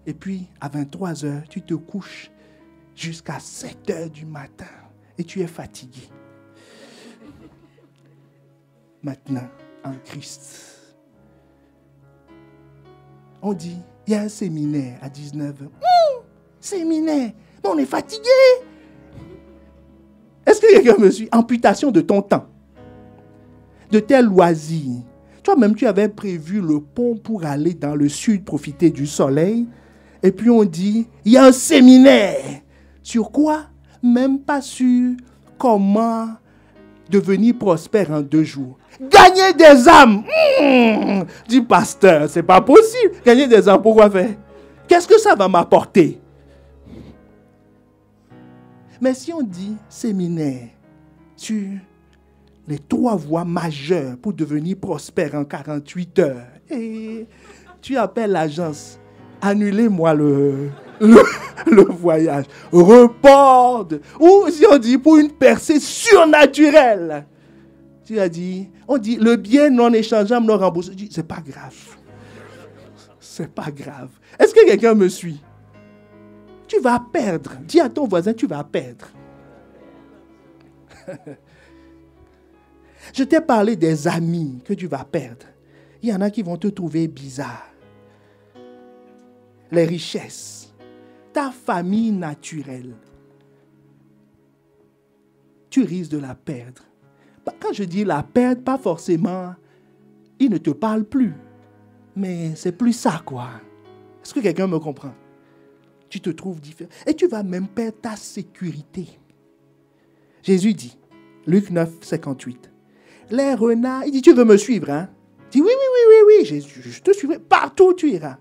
[SPEAKER 2] Et puis, à 23h, tu te couches jusqu'à 7h du matin et tu es fatigué. Maintenant, en Christ, on dit, il y a un séminaire à 19h. Séminaire, mais on est fatigué. Est-ce que quelqu'un me suit? Amputation de ton temps, de tes loisirs. Toi-même, tu avais prévu le pont pour aller dans le sud, profiter du soleil. Et puis on dit, il y a un séminaire. Sur quoi? Même pas sur comment devenir prospère en 2 jours. Gagner des âmes. Dit pasteur, c'est pas possible. Gagner des âmes, pourquoi faire? Qu'est-ce que ça va m'apporter? Mais si on dit séminaire sur les 3 voies majeures pour devenir prospère en 48 heures, et tu appelles l'agence, annulez-moi le voyage, report, ou si on dit pour une percée surnaturelle, tu as dit, on dit le bien non échangeable, non remboursé. Je dis, c'est pas grave. C'est pas grave. Est-ce que quelqu'un me suit? Tu vas perdre. Dis à ton voisin, tu vas perdre. Je t'ai parlé des amis que tu vas perdre. Il y en a qui vont te trouver bizarre. Les richesses, ta famille naturelle, tu risques de la perdre. Quand je dis la perdre, pas forcément, il ne te parle plus. Mais c'est plus ça, quoi. Est-ce que quelqu'un me comprend? Tu te trouves différent. Et tu vas même perdre ta sécurité. Jésus dit, Luc 9, 58, les renards, il dit, tu veux me suivre, hein? Il dit, oui, Jésus, je te suivrai. Partout où tu iras.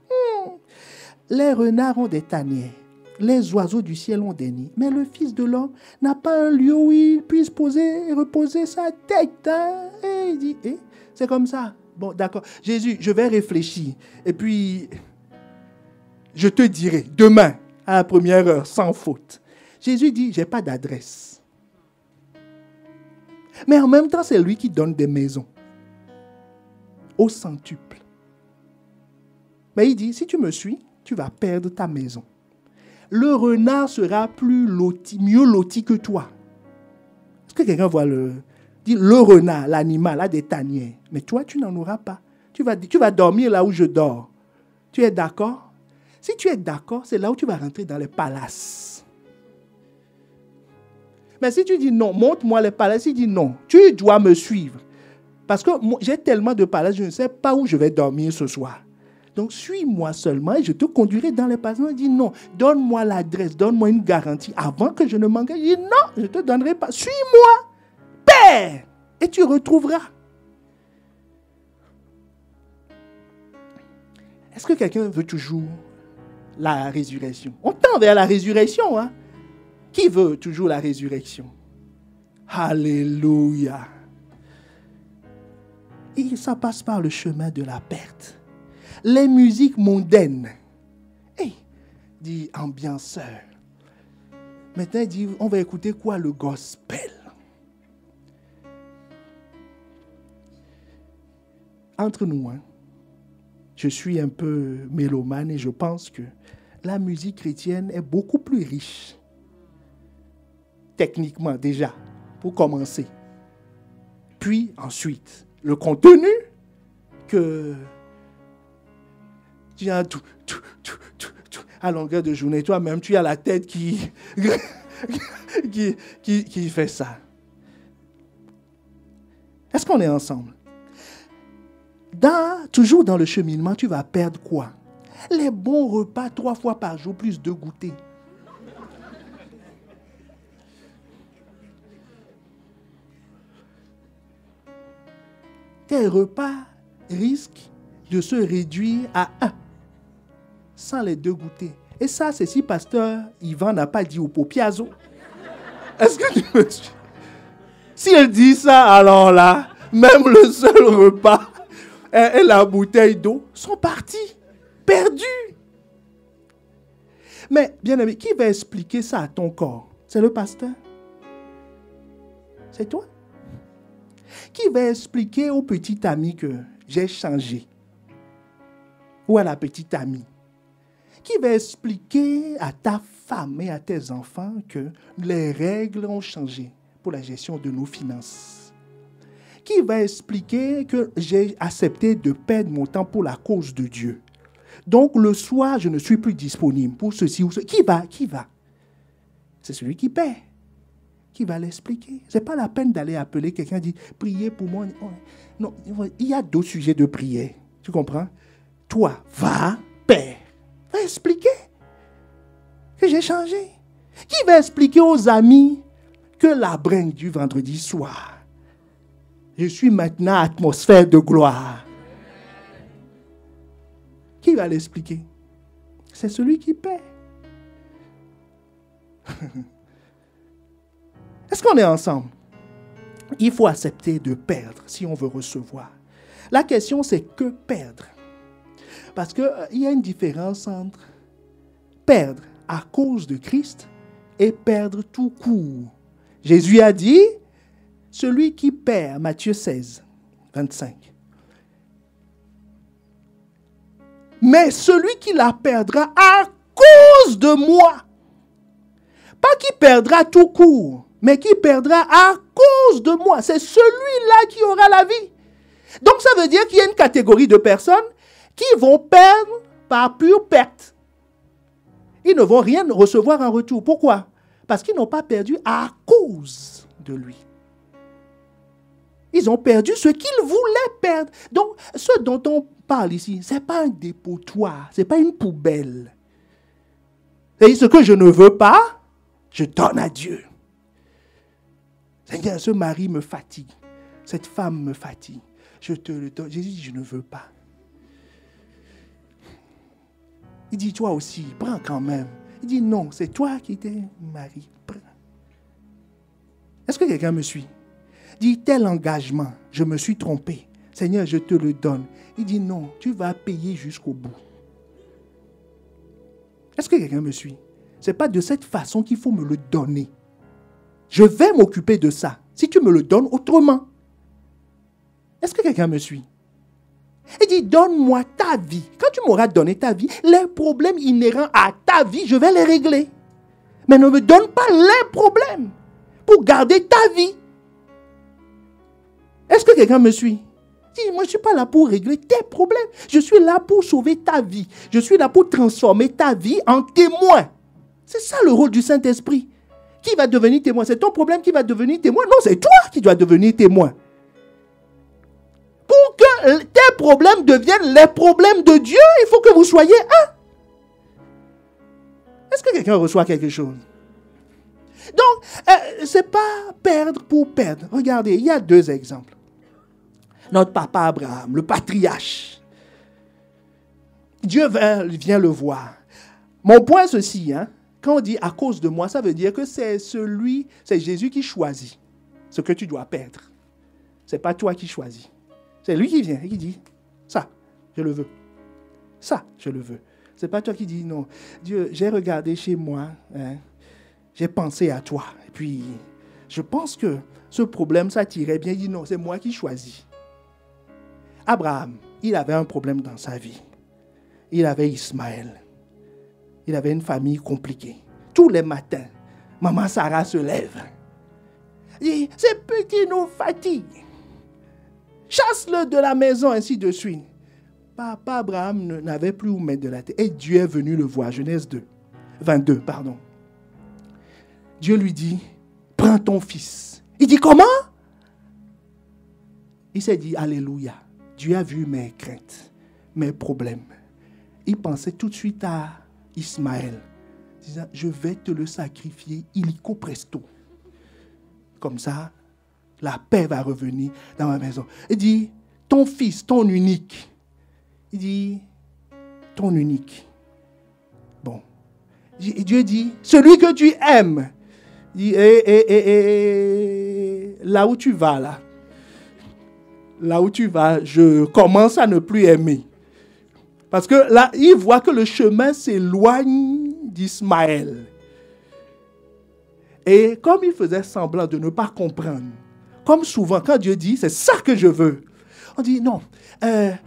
[SPEAKER 2] Les renards ont des tanières. les oiseaux du ciel ont des nids, mais le Fils de l'homme n'a pas un lieu où il puisse poser et reposer sa tête. Hein? Et il dit, c'est comme ça. Bon, d'accord. Jésus, je vais réfléchir. Et puis, je te dirai demain, à la première heure, sans faute. Jésus dit, je n'ai pas d'adresse. Mais en même temps, c'est lui qui donne des maisons. Au centuple. Mais il dit, si tu me suis, tu vas perdre ta maison. Le renard sera mieux loti que toi. Est-ce que quelqu'un voit dit le renard, l'animal, a des tanières. Mais toi, tu n'en auras pas. Tu vas dormir là où je dors. Tu es d'accord? Si tu es d'accord, c'est là où tu vas rentrer dans les palaces. Mais si tu dis non, montre-moi les palaces, il dit non, tu dois me suivre. Parce que moi, j'ai tellement de palaces, je ne sais pas où je vais dormir ce soir. Donc, suis-moi seulement et je te conduirai dans les palaces. Il dit non, donne-moi l'adresse, donne-moi une garantie avant que je ne m'engage. Il dit non, je ne te donnerai pas. Suis-moi, Père, et tu retrouveras. Est-ce que quelqu'un veut toujours la résurrection? On tend vers la résurrection. Hein? Qui veut toujours la résurrection? Alléluia. Et ça passe par le chemin de la perte. Les musiques mondaines. Dit ambianceur. Maintenant, il dit, on va écouter quoi? Le gospel. Entre nous, hein, je suis un peu mélomane et je pense que la musique chrétienne est beaucoup plus riche. Techniquement, déjà, pour commencer. Puis, ensuite, le contenu que tu as à longueur de journée. Toi-même, tu as la tête qui fait ça. Est-ce qu'on est ensemble? Toujours dans le cheminement, tu vas perdre quoi? Les bons repas 3 fois par jour, plus 2 goûters. Tes repas risquent de se réduire à 1, sans les 2 goûters. Et ça, c'est si pasteur Yvan n'a pas dit au popiazo. Est-ce que tu me suis? Si elle dit ça, alors là, même le seul repas et la bouteille d'eau sont partis, perdus. Mais, bien aimé, qui va expliquer ça à ton corps? C'est le pasteur? C'est toi? Qui va expliquer au petit ami que j'ai changé? Ou à la petite amie? Qui va expliquer à ta femme et à tes enfants que les règles ont changé pour la gestion de nos finances? Qui va expliquer que j'ai accepté de perdre mon temps pour la cause de Dieu? Donc le soir, je ne suis plus disponible pour ceci ou cela. Qui va? C'est celui qui paie. Qui va l'expliquer? Ce n'est pas la peine d'aller appeler quelqu'un et dire « Priez pour moi ». Non, il y a d'autres sujets de prière. Tu comprends? Toi, va, paie. Va expliquer que j'ai changé. Qui va expliquer aux amis que la bringue du vendredi soir, je suis maintenant atmosphère de gloire? Qui va l'expliquer? C'est celui qui paie. Est-ce qu'on est ensemble? Il faut accepter de perdre si on veut recevoir. La question, c'est que perdre? Parce qu'il y a une différence entre perdre à cause de Christ et perdre tout court. Jésus a dit, celui qui perd, Matthieu 16, 25. Mais celui qui la perdra à cause de moi. Pas qui perdra tout court, mais qui perdra à cause de moi. C'est celui-là qui aura la vie. Donc ça veut dire qu'il y a une catégorie de personnes qui vont perdre par pure perte. Ils ne vont rien recevoir en retour. Pourquoi? Parce qu'ils n'ont pas perdu à cause de lui. Ils ont perdu ce qu'ils voulaient perdre. Donc, ce dont on parle ici, ce n'est pas un dépotoir, ce n'est pas une poubelle. Et ce que je ne veux pas, je donne à Dieu. Seigneur, ce mari me fatigue, cette femme me fatigue. Je te le donne. Jésus dit, je ne veux pas. Il dit, toi aussi, prends quand même. Il dit non, c'est toi qui t'es marié. Est-ce que quelqu'un me suit? Il dit tel engagement, je me suis trompé. Seigneur, je te le donne. Il dit non, tu vas payer jusqu'au bout. Est-ce que quelqu'un me suit? Ce n'est pas de cette façon qu'il faut me le donner. Je vais m'occuper de ça. Si tu me le donnes autrement. Est-ce que quelqu'un me suit? Il dit, donne-moi ta vie. Quand tu m'auras donné ta vie, les problèmes inhérents à ta vie, je vais les régler. Mais ne me donne pas les problèmes pour garder ta vie. Est-ce que quelqu'un me suit? Il dit, moi je ne suis pas là pour régler tes problèmes. Je suis là pour sauver ta vie. Je suis là pour transformer ta vie en témoin. C'est ça le rôle du Saint-Esprit. Qui va devenir témoin? C'est ton problème qui va devenir témoin? Non, c'est toi qui dois devenir témoin. Pour que tes problèmes deviennent les problèmes de Dieu, il faut que vous soyez un. Est-ce que quelqu'un reçoit quelque chose? Donc, ce n'est pas perdre pour perdre. Regardez, il y a 2 exemples. Notre papa Abraham, le patriarche. Dieu vient le voir. Mon point est ceci, quand on dit à cause de moi, ça veut dire que c'est Jésus qui choisit ce que tu dois perdre. Ce n'est pas toi qui choisis. C'est lui qui vient et qui dit, ça, je le veux. Ça, je le veux. Ce n'est pas toi qui dis, non, Dieu, j'ai regardé chez moi, j'ai pensé à toi. Et puis, je pense que ce problème, ça t'irait bien. Il dit, non, c'est moi qui choisis. Abraham, il avait un problème dans sa vie. Il avait Ismaël. Il avait une famille compliquée. Tous les matins, maman Sarah se lève. Il dit, c'est peu qui nous fatigue. Chasse-le de la maison, ainsi de suite. Papa Abraham n'avait plus où mettre de la tête. Et Dieu est venu le voir. Genèse 22. Dieu lui dit, prends ton fils. Il dit, comment? Il s'est dit, alléluia. Dieu a vu mes craintes, mes problèmes. Il pensait tout de suite à Ismaël, disant, je vais te le sacrifier illico presto. Comme ça, la paix va revenir dans ma maison. Il dit, ton fils, ton unique. Il dit, ton unique. Bon. Et Dieu dit, celui que tu aimes. Il dit, là où tu vas, là où tu vas, je commence à ne plus aimer. Parce que là, il voit que le chemin s'éloigne d'Ismaël. Et comme il faisait semblant de ne pas comprendre, comme souvent, quand Dieu dit, c'est ça que je veux, on dit, non,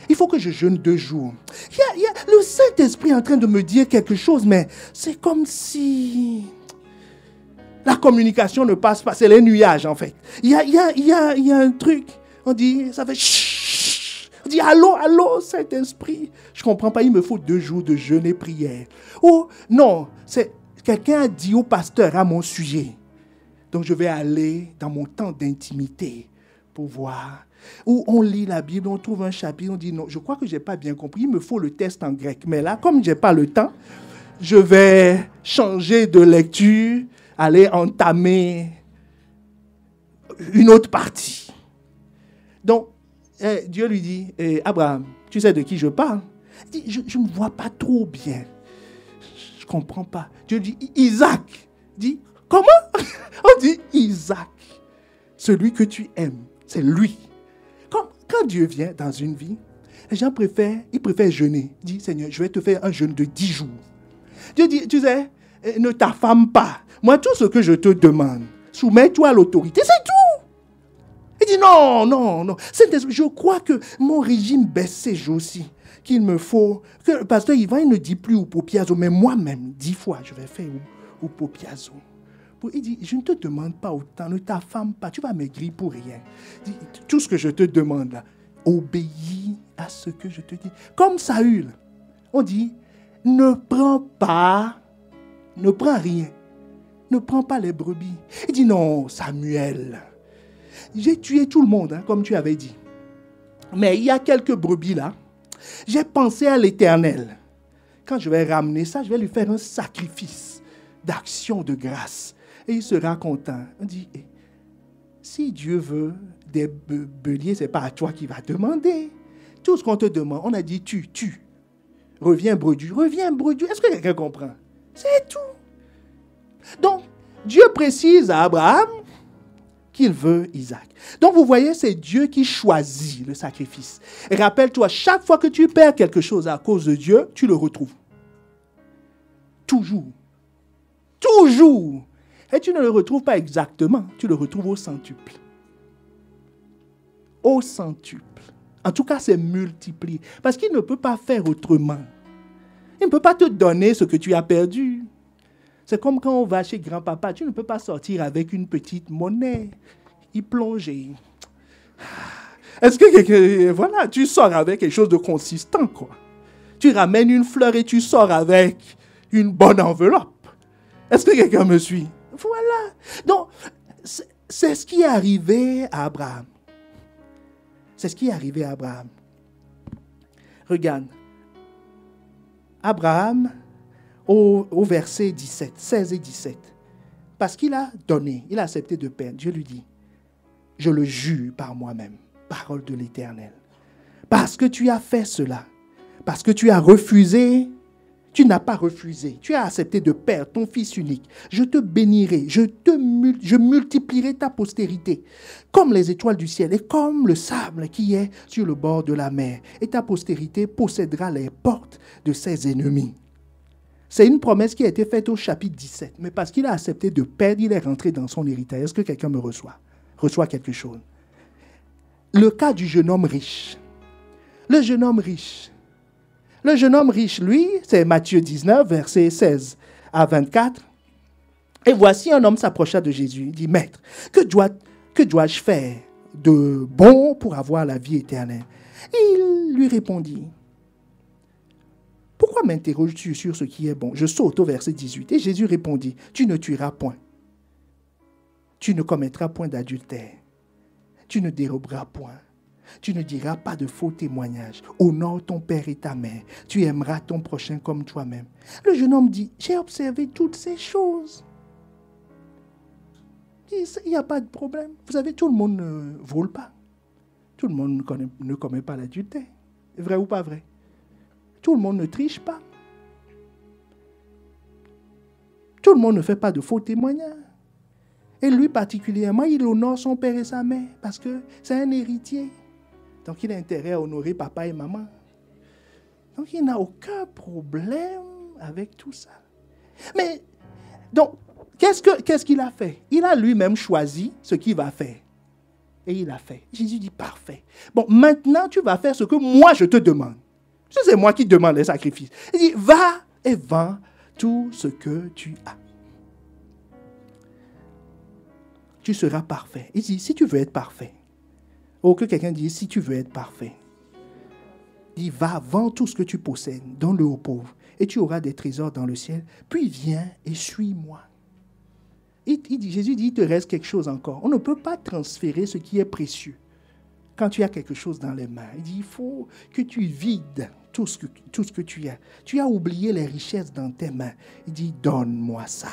[SPEAKER 2] il faut que je jeûne 2 jours. Il y a le Saint-Esprit est en train de me dire quelque chose, mais c'est comme si la communication ne passe pas. C'est les nuages, en fait. Il y a un truc, on dit, ça fait chut. On dit, allô, Saint-Esprit. Je ne comprends pas, il me faut 2 jours de jeûne et prière. Oh, non, quelqu'un a dit au pasteur à mon sujet. Donc, je vais aller dans mon temps d'intimité pour voir. Où on lit la Bible, on trouve un chapitre, on dit non, je crois que je n'ai pas bien compris, il me faut le test en grec. Mais là, comme je n'ai pas le temps, je vais changer de lecture, aller entamer une autre partie. Donc, Dieu lui dit, Abraham, tu sais de qui je parle? Il dit, je ne vois pas trop bien. Je ne comprends pas. Dieu dit, Isaac. Il dit, comment? On dit, Isaac. Celui que tu aimes, c'est lui. Quand Dieu vient dans une vie, les gens préfèrent jeûner. Il dit, Seigneur, je vais te faire un jeûne de 10 jours. Dieu dit, tu sais, ne t'affame pas. Moi, tout ce que je te demande, soumets-toi à l'autorité, c'est tout. Il dit, non. Saint-Esprit, je crois que mon régime baisse ces jours-ci. Qu'il me faut, que le pasteur Yvan, il ne dit plus au paupiazo, mais moi-même, 10 fois, je vais faire au paupiazo. Il dit, je ne te demande pas autant, ne t'affame pas, tu vas maigrir pour rien. Il dit, tout ce que je te demande là, obéis à ce que je te dis. Comme Saül, on dit, ne prends rien, ne prends pas les brebis. Il dit, non, Samuel, j'ai tué tout le monde, comme tu avais dit. Mais il y a quelques brebis là, j'ai pensé à l'Éternel. Quand je vais ramener ça, je vais lui faire un sacrifice d'action de grâce. Et il sera content. On dit, si Dieu veut des béliers, ce n'est pas à toi qui va demander. Tout ce qu'on te demande, on a dit tu. Reviens bredus. Est-ce que quelqu'un comprend? C'est tout. Donc, Dieu précise à Abraham qu'il veut Isaac. Donc, vous voyez, c'est Dieu qui choisit le sacrifice. Et rappelle-toi, chaque fois que tu perds quelque chose à cause de Dieu, tu le retrouves. Toujours. Toujours. Et tu ne le retrouves pas exactement, tu le retrouves au centuple. Au centuple. En tout cas, c'est multiplié. Parce qu'il ne peut pas faire autrement. Il ne peut pas te donner ce que tu as perdu. C'est comme quand on va chez grand-papa, tu ne peux pas sortir avec une petite monnaie. Y plonger. Est-ce que quelqu'un... Voilà, tu sors avec quelque chose de consistant, quoi. Tu ramènes une fleur et tu sors avec une bonne enveloppe. Est-ce que quelqu'un me suit? Voilà. Donc, c'est ce qui est arrivé à Abraham. C'est ce qui est arrivé à Abraham. Regarde. Abraham, au verset 17, 16 et 17, parce qu'il a donné, il a accepté de perdre, Dieu lui dit, je le jure par moi-même, parole de l'Éternel, parce que tu as fait cela, parce que tu as refusé, tu n'as pas refusé, tu as accepté de perdre ton fils unique, je te bénirai, je multiplierai ta postérité, comme les étoiles du ciel et comme le sable qui est sur le bord de la mer, et ta postérité possédera les portes de ses ennemis. C'est une promesse qui a été faite au chapitre 17. Mais parce qu'il a accepté de perdre, il est rentré dans son héritage. Est-ce que quelqu'un me reçoit quelque chose? Le cas du jeune homme riche. Le jeune homme riche, lui, c'est Matthieu 19, versets 16 à 24. Et voici un homme s'approcha de Jésus. Il dit, Maître, que dois-je faire de bon pour avoir la vie éternelle? Et il lui répondit, pourquoi m'interroges-tu sur ce qui est bon? Je saute au verset 18. Et Jésus répondit, tu ne tueras point. Tu ne commettras point d'adultère. Tu ne déroberas point. Tu ne diras pas de faux témoignages. Honore ton père et ta mère. Tu aimeras ton prochain comme toi-même. Le jeune homme dit, j'ai observé toutes ces choses. Il n'y a pas de problème. Vous savez, tout le monde ne vole pas. Tout le monde ne commet pas l'adultère. Vrai ou pas vrai? Tout le monde ne triche pas. Tout le monde ne fait pas de faux témoignages. Et lui particulièrement, il honore son père et sa mère parce que c'est un héritier. Donc il a intérêt à honorer papa et maman. Donc il n'a aucun problème avec tout ça. Mais, donc, qu'est-ce qu'il a fait? Il a lui-même choisi ce qu'il va faire. Et il a fait. Jésus dit, parfait. Bon, maintenant tu vas faire ce que moi je te demande. C'est moi qui demande les sacrifices. Il dit, va et vends tout ce que tu as. Tu seras parfait. Il dit, si tu veux être parfait, ou que quelqu'un dise, si tu veux être parfait, il dit, va, vends tout ce que tu possèdes, donne-le aux pauvres, et tu auras des trésors dans le ciel, puis viens et suis-moi. Jésus dit, il te reste quelque chose encore. On ne peut pas transférer ce qui est précieux quand tu as quelque chose dans les mains. Il dit, il faut que tu vides tout ce que tu as. Tu as oublié les richesses dans tes mains. Il dit, donne-moi ça.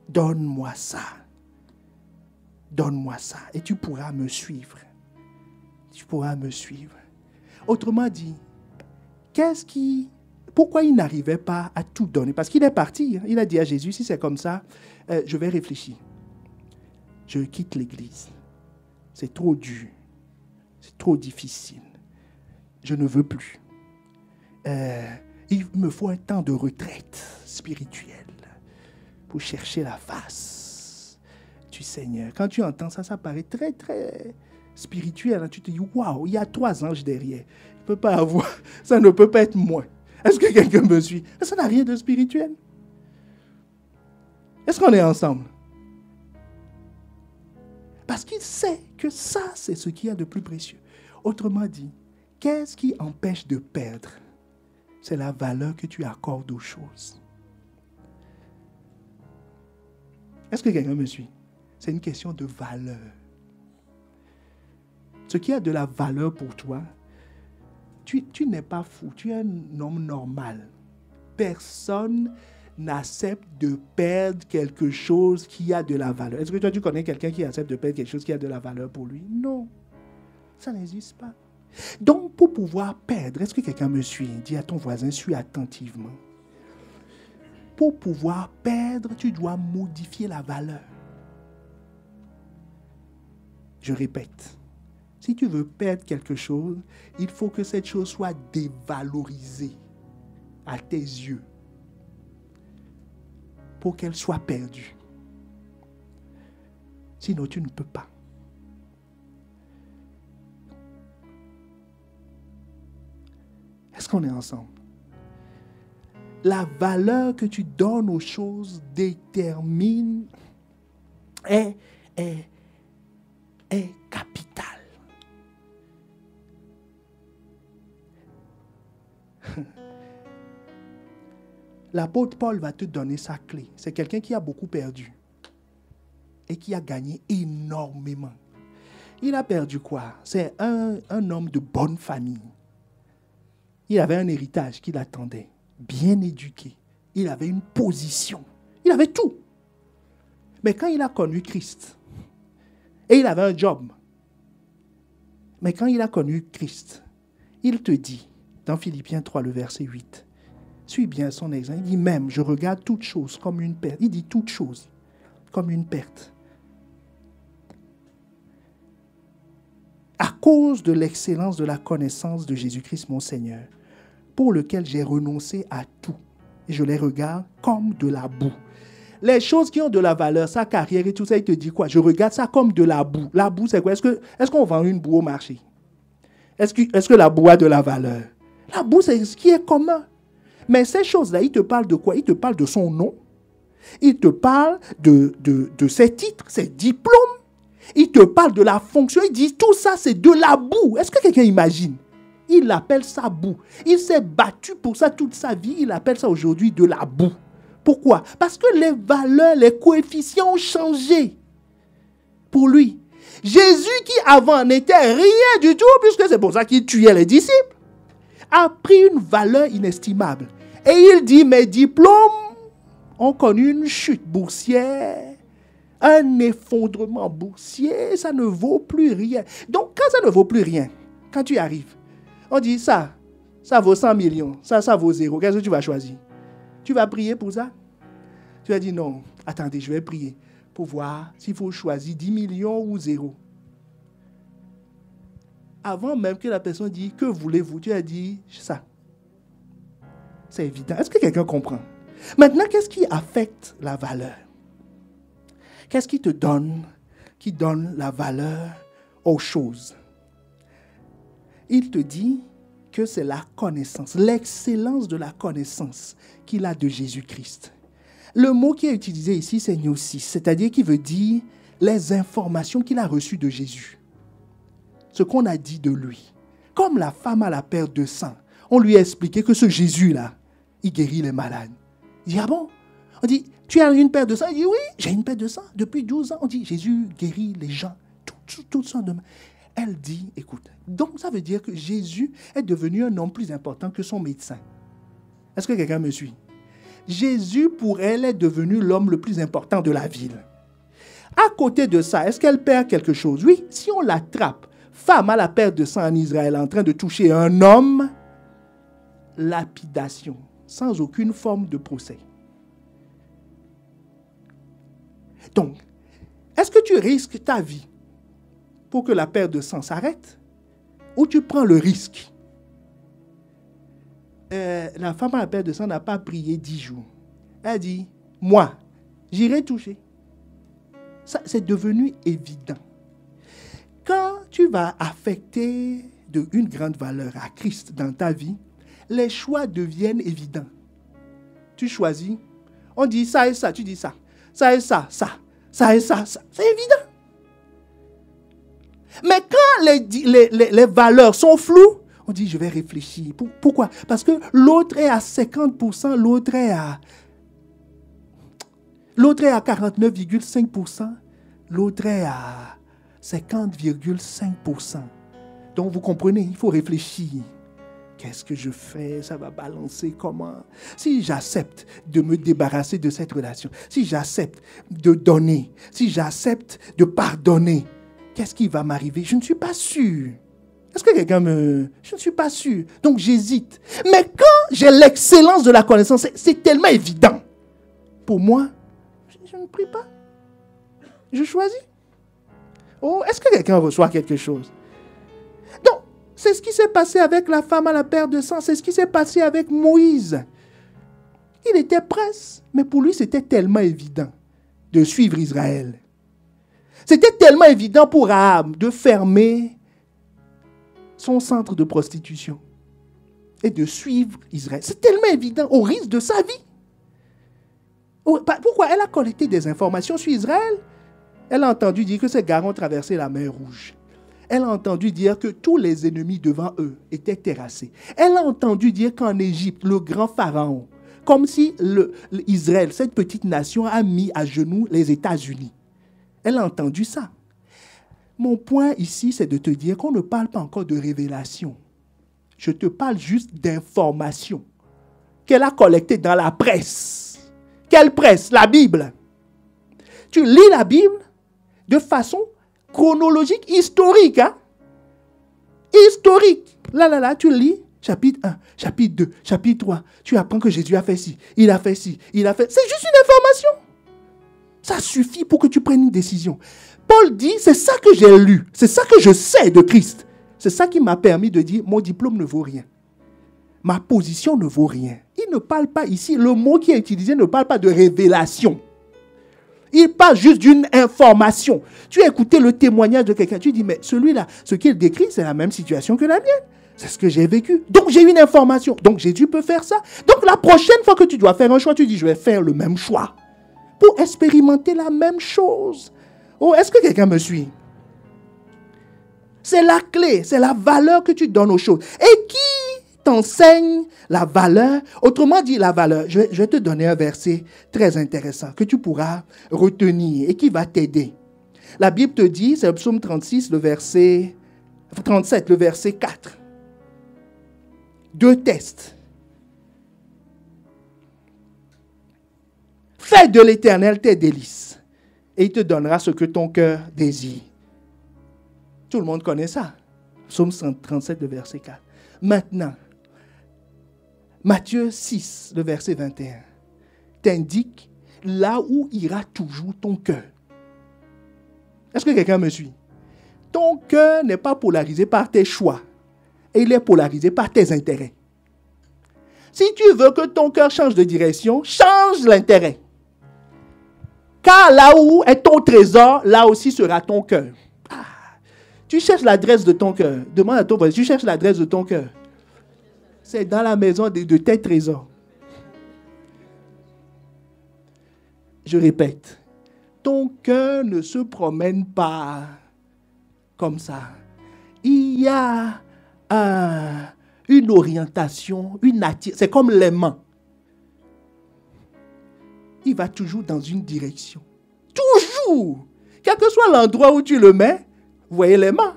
[SPEAKER 2] Donne-moi ça. Donne-moi ça. Et tu pourras me suivre. Tu pourras me suivre. Autrement dit, pourquoi il n'arrivait pas à tout donner? Parce qu'il est parti. Il a dit à Jésus, si c'est comme ça, je vais réfléchir. Je quitte l'église. C'est trop dur. C'est trop difficile. Je ne veux plus. Il me faut un temps de retraite spirituelle pour chercher la face du Seigneur. Quand tu entends ça, ça paraît très, très spirituel. Tu te dis, waouh, il y a 3 anges derrière. Ça ne peut pas être moi. Est-ce que quelqu'un me suit? Ça n'a rien de spirituel. Est-ce qu'on est ensemble? Parce qu'il sait que ça, c'est ce qu'il y a de plus précieux. Autrement dit, qu'est-ce qui empêche de perdre? C'est la valeur que tu accordes aux choses. Est-ce que quelqu'un me suit? C'est une question de valeur. Ce qui a de la valeur pour toi, tu n'es pas fou, tu es un homme normal. Personne n'accepte de perdre quelque chose qui a de la valeur. Est-ce que toi, tu connais quelqu'un qui accepte de perdre quelque chose qui a de la valeur pour lui? Non, ça n'existe pas. Donc, pour pouvoir perdre, est-ce que quelqu'un me suit? Dis à ton voisin, suis attentivement. pour pouvoir perdre, tu dois modifier la valeur. Je répète, si tu veux perdre quelque chose, il faut que cette chose soit dévalorisée à tes yeux pour qu'elle soit perdue. Sinon, tu ne peux pas. Est-ce qu'on est ensemble? La valeur que tu donnes aux choses détermine, est capitale. L'apôtre Paul va te donner sa clé. C'est quelqu'un qui a beaucoup perdu et qui a gagné énormément. Il a perdu quoi? C'est un homme de bonne famille. Il avait un héritage qui l'attendait, bien éduqué. Il avait une position. Il avait tout. Mais quand il a connu Christ, et il avait un job, mais quand il a connu Christ, il te dit, dans Philippiens 3, le verset 8, suis bien son exemple. Il dit même, je regarde toute chose comme une perte. Il dit toute chose comme une perte. À cause de l'excellence de la connaissance de Jésus-Christ mon Seigneur, pour lequel j'ai renoncé à tout. Et je les regarde comme de la boue. Les choses qui ont de la valeur, sa carrière et tout ça, il te dit quoi? Je regarde ça comme de la boue. La boue, c'est quoi? Est-ce qu'on vend une boue au marché? Est-ce que la boue a de la valeur? La boue, c'est ce qui est commun. Mais ces choses-là, il te parle de quoi? Il te parle de son nom. Il te parle de ses titres, ses diplômes. Il te parle de la fonction. Il dit tout ça, c'est de la boue. Est-ce que quelqu'un imagine? Il appelle ça boue. Il s'est battu pour ça toute sa vie. Il appelle ça aujourd'hui de la boue. Pourquoi? Parce que les valeurs, les coefficients ont changé pour lui. Jésus, qui avant n'était rien du tout, puisque c'est pour ça qu'il tuait les disciples, a pris une valeur inestimable. Et il dit, mes diplômes ont connu une chute boursière, un effondrement boursier, ça ne vaut plus rien. Donc, quand ça ne vaut plus rien, quand tu arrives, on dit ça vaut 100 millions, ça vaut zéro. Qu'est-ce que tu vas choisir? Tu vas prier pour ça? Tu vas dire non, attendez, je vais prier pour voir s'il faut choisir 10 millions ou zéro. Avant même que la personne dise, que voulez-vous? Tu as dit ça. C'est évident. Est-ce que quelqu'un comprend? Maintenant, qu'est-ce qui affecte la valeur? Qu'est-ce qui donne la valeur aux choses? Il te dit que c'est la connaissance, l'excellence de la connaissance qu'il a de Jésus-Christ. Le mot qui est utilisé ici, c'est gnosis, c'est-à-dire qui veut dire les informations qu'il a reçues de Jésus. Ce qu'on a dit de lui. Comme la femme à la perte de sang, on lui a expliqué que ce Jésus-là, il guérit les malades. Il dit, ah bon? On dit, tu as une perte de sang? Il dit, oui, j'ai une perte de sang depuis 12 ans. On dit, Jésus guérit les gens, toutes sortes de... Elle dit, écoute, donc ça veut dire que Jésus est devenu un homme plus important que son médecin. Est-ce que quelqu'un me suit? Jésus, pour elle, est devenu l'homme le plus important de la ville. À côté de ça, est-ce qu'elle perd quelque chose? Oui, si on l'attrape, femme à la perte de sang en Israël, en train de toucher un homme, lapidation, sans aucune forme de procès. Donc, est-ce que tu risques ta vie pour que la perte de sang s'arrête? Ou tu prends le risque? La femme à la perte de sang n'a pas prié 10 jours. Elle dit, moi, j'irai toucher. Ça, c'est devenu évident. Quand tu vas affecter une grande valeur à Christ dans ta vie, les choix deviennent évidents. Tu choisis, on dit ça et ça, tu dis ça. Ça et ça, ça. Ça et ça, ça. C'est évident. Mais quand les valeurs sont floues, on dit je vais réfléchir. Pourquoi? Parce que l'autre est à 50%, l'autre est à 49,5%, l'autre est à 50,5%. Donc vous comprenez, il faut réfléchir. Qu'est-ce que je fais? Ça va balancer comment? Si j'accepte de me débarrasser de cette relation, si j'accepte de donner, si j'accepte de pardonner, qu'est-ce qui va m'arriver? Je ne suis pas sûr. Est-ce que quelqu'un me... Je ne suis pas sûr. Donc j'hésite. Mais quand j'ai l'excellence de la connaissance, c'est tellement évident. pour moi, je ne prie pas. Je choisis. Oh, est-ce que quelqu'un reçoit quelque chose? Donc, c'est ce qui s'est passé avec la femme à la perte de sang. C'est ce qui s'est passé avec Moïse. Il était prince, mais pour lui, c'était tellement évident de suivre Israël. C'était tellement évident pour Rahab de fermer son centre de prostitution et de suivre Israël. C'est tellement évident, au risque de sa vie. Pourquoi? Elle a collecté des informations sur Israël. Elle a entendu dire que ces gars ont traversé la mer Rouge. Elle a entendu dire que tous les ennemis devant eux étaient terrassés. Elle a entendu dire qu'en Égypte, le grand pharaon, comme si Israël, cette petite nation, a mis à genoux les États-Unis. Elle a entendu ça. Mon point ici, c'est de te dire qu'on ne parle pas encore de révélation. Je te parle juste d'informations qu'elle a collectées dans la presse. Quelle presse? La Bible. Tu lis la Bible de façon chronologique, historique. Hein? Historique. Là, tu lis chapitre 1, chapitre 2, chapitre 3. Tu apprends que Jésus a fait ci, il a fait ci, il a fait... C'est juste une information. Ça suffit pour que tu prennes une décision. Paul dit, c'est ça que j'ai lu, c'est ça que je sais de Christ. C'est ça qui m'a permis de dire, mon diplôme ne vaut rien. Ma position ne vaut rien. Il ne parle pas ici, le mot qui est utilisé ne parle pas de révélation. Il parle juste d'une information. Tu as écouté le témoignage de quelqu'un, tu dis, mais celui-là, ce qu'il décrit, c'est la même situation que la mienne. C'est ce que j'ai vécu. Donc j'ai une information. Donc Jésus peut faire ça. Donc la prochaine fois que tu dois faire un choix, tu dis, je vais faire le même choix. Pour expérimenter la même chose. Oh, est-ce que quelqu'un me suit? C'est la clé, c'est la valeur que tu donnes aux choses. Et qui t'enseigne la valeur? Autrement dit, la valeur. Je vais te donner un verset très intéressant que tu pourras retenir et qui va t'aider. La Bible te dit, c'est le psaume 36, le verset 37, le verset 4. 2 tests. Fais de l'Éternel tes délices et il te donnera ce que ton cœur désire. Tout le monde connaît ça. Psaume 137, le verset 4. Maintenant, Matthieu 6, le verset 21, t'indique là où ira toujours ton cœur. Est-ce que quelqu'un me suit? Ton cœur n'est pas polarisé par tes choix. Et il est polarisé par tes intérêts. Si tu veux que ton cœur change de direction, change l'intérêt. Car là où est ton trésor, là aussi sera ton cœur. Ah, tu cherches l'adresse de ton cœur. Demande à ton voisin, tu cherches l'adresse de ton cœur. C'est dans la maison de tes trésors. Je répète, ton cœur ne se promène pas comme ça. Il y a une orientation, une attitude. C'est comme l'aimant. Il va toujours dans une direction. Toujours. Quel que soit l'endroit où tu le mets, vous voyez l'aimant.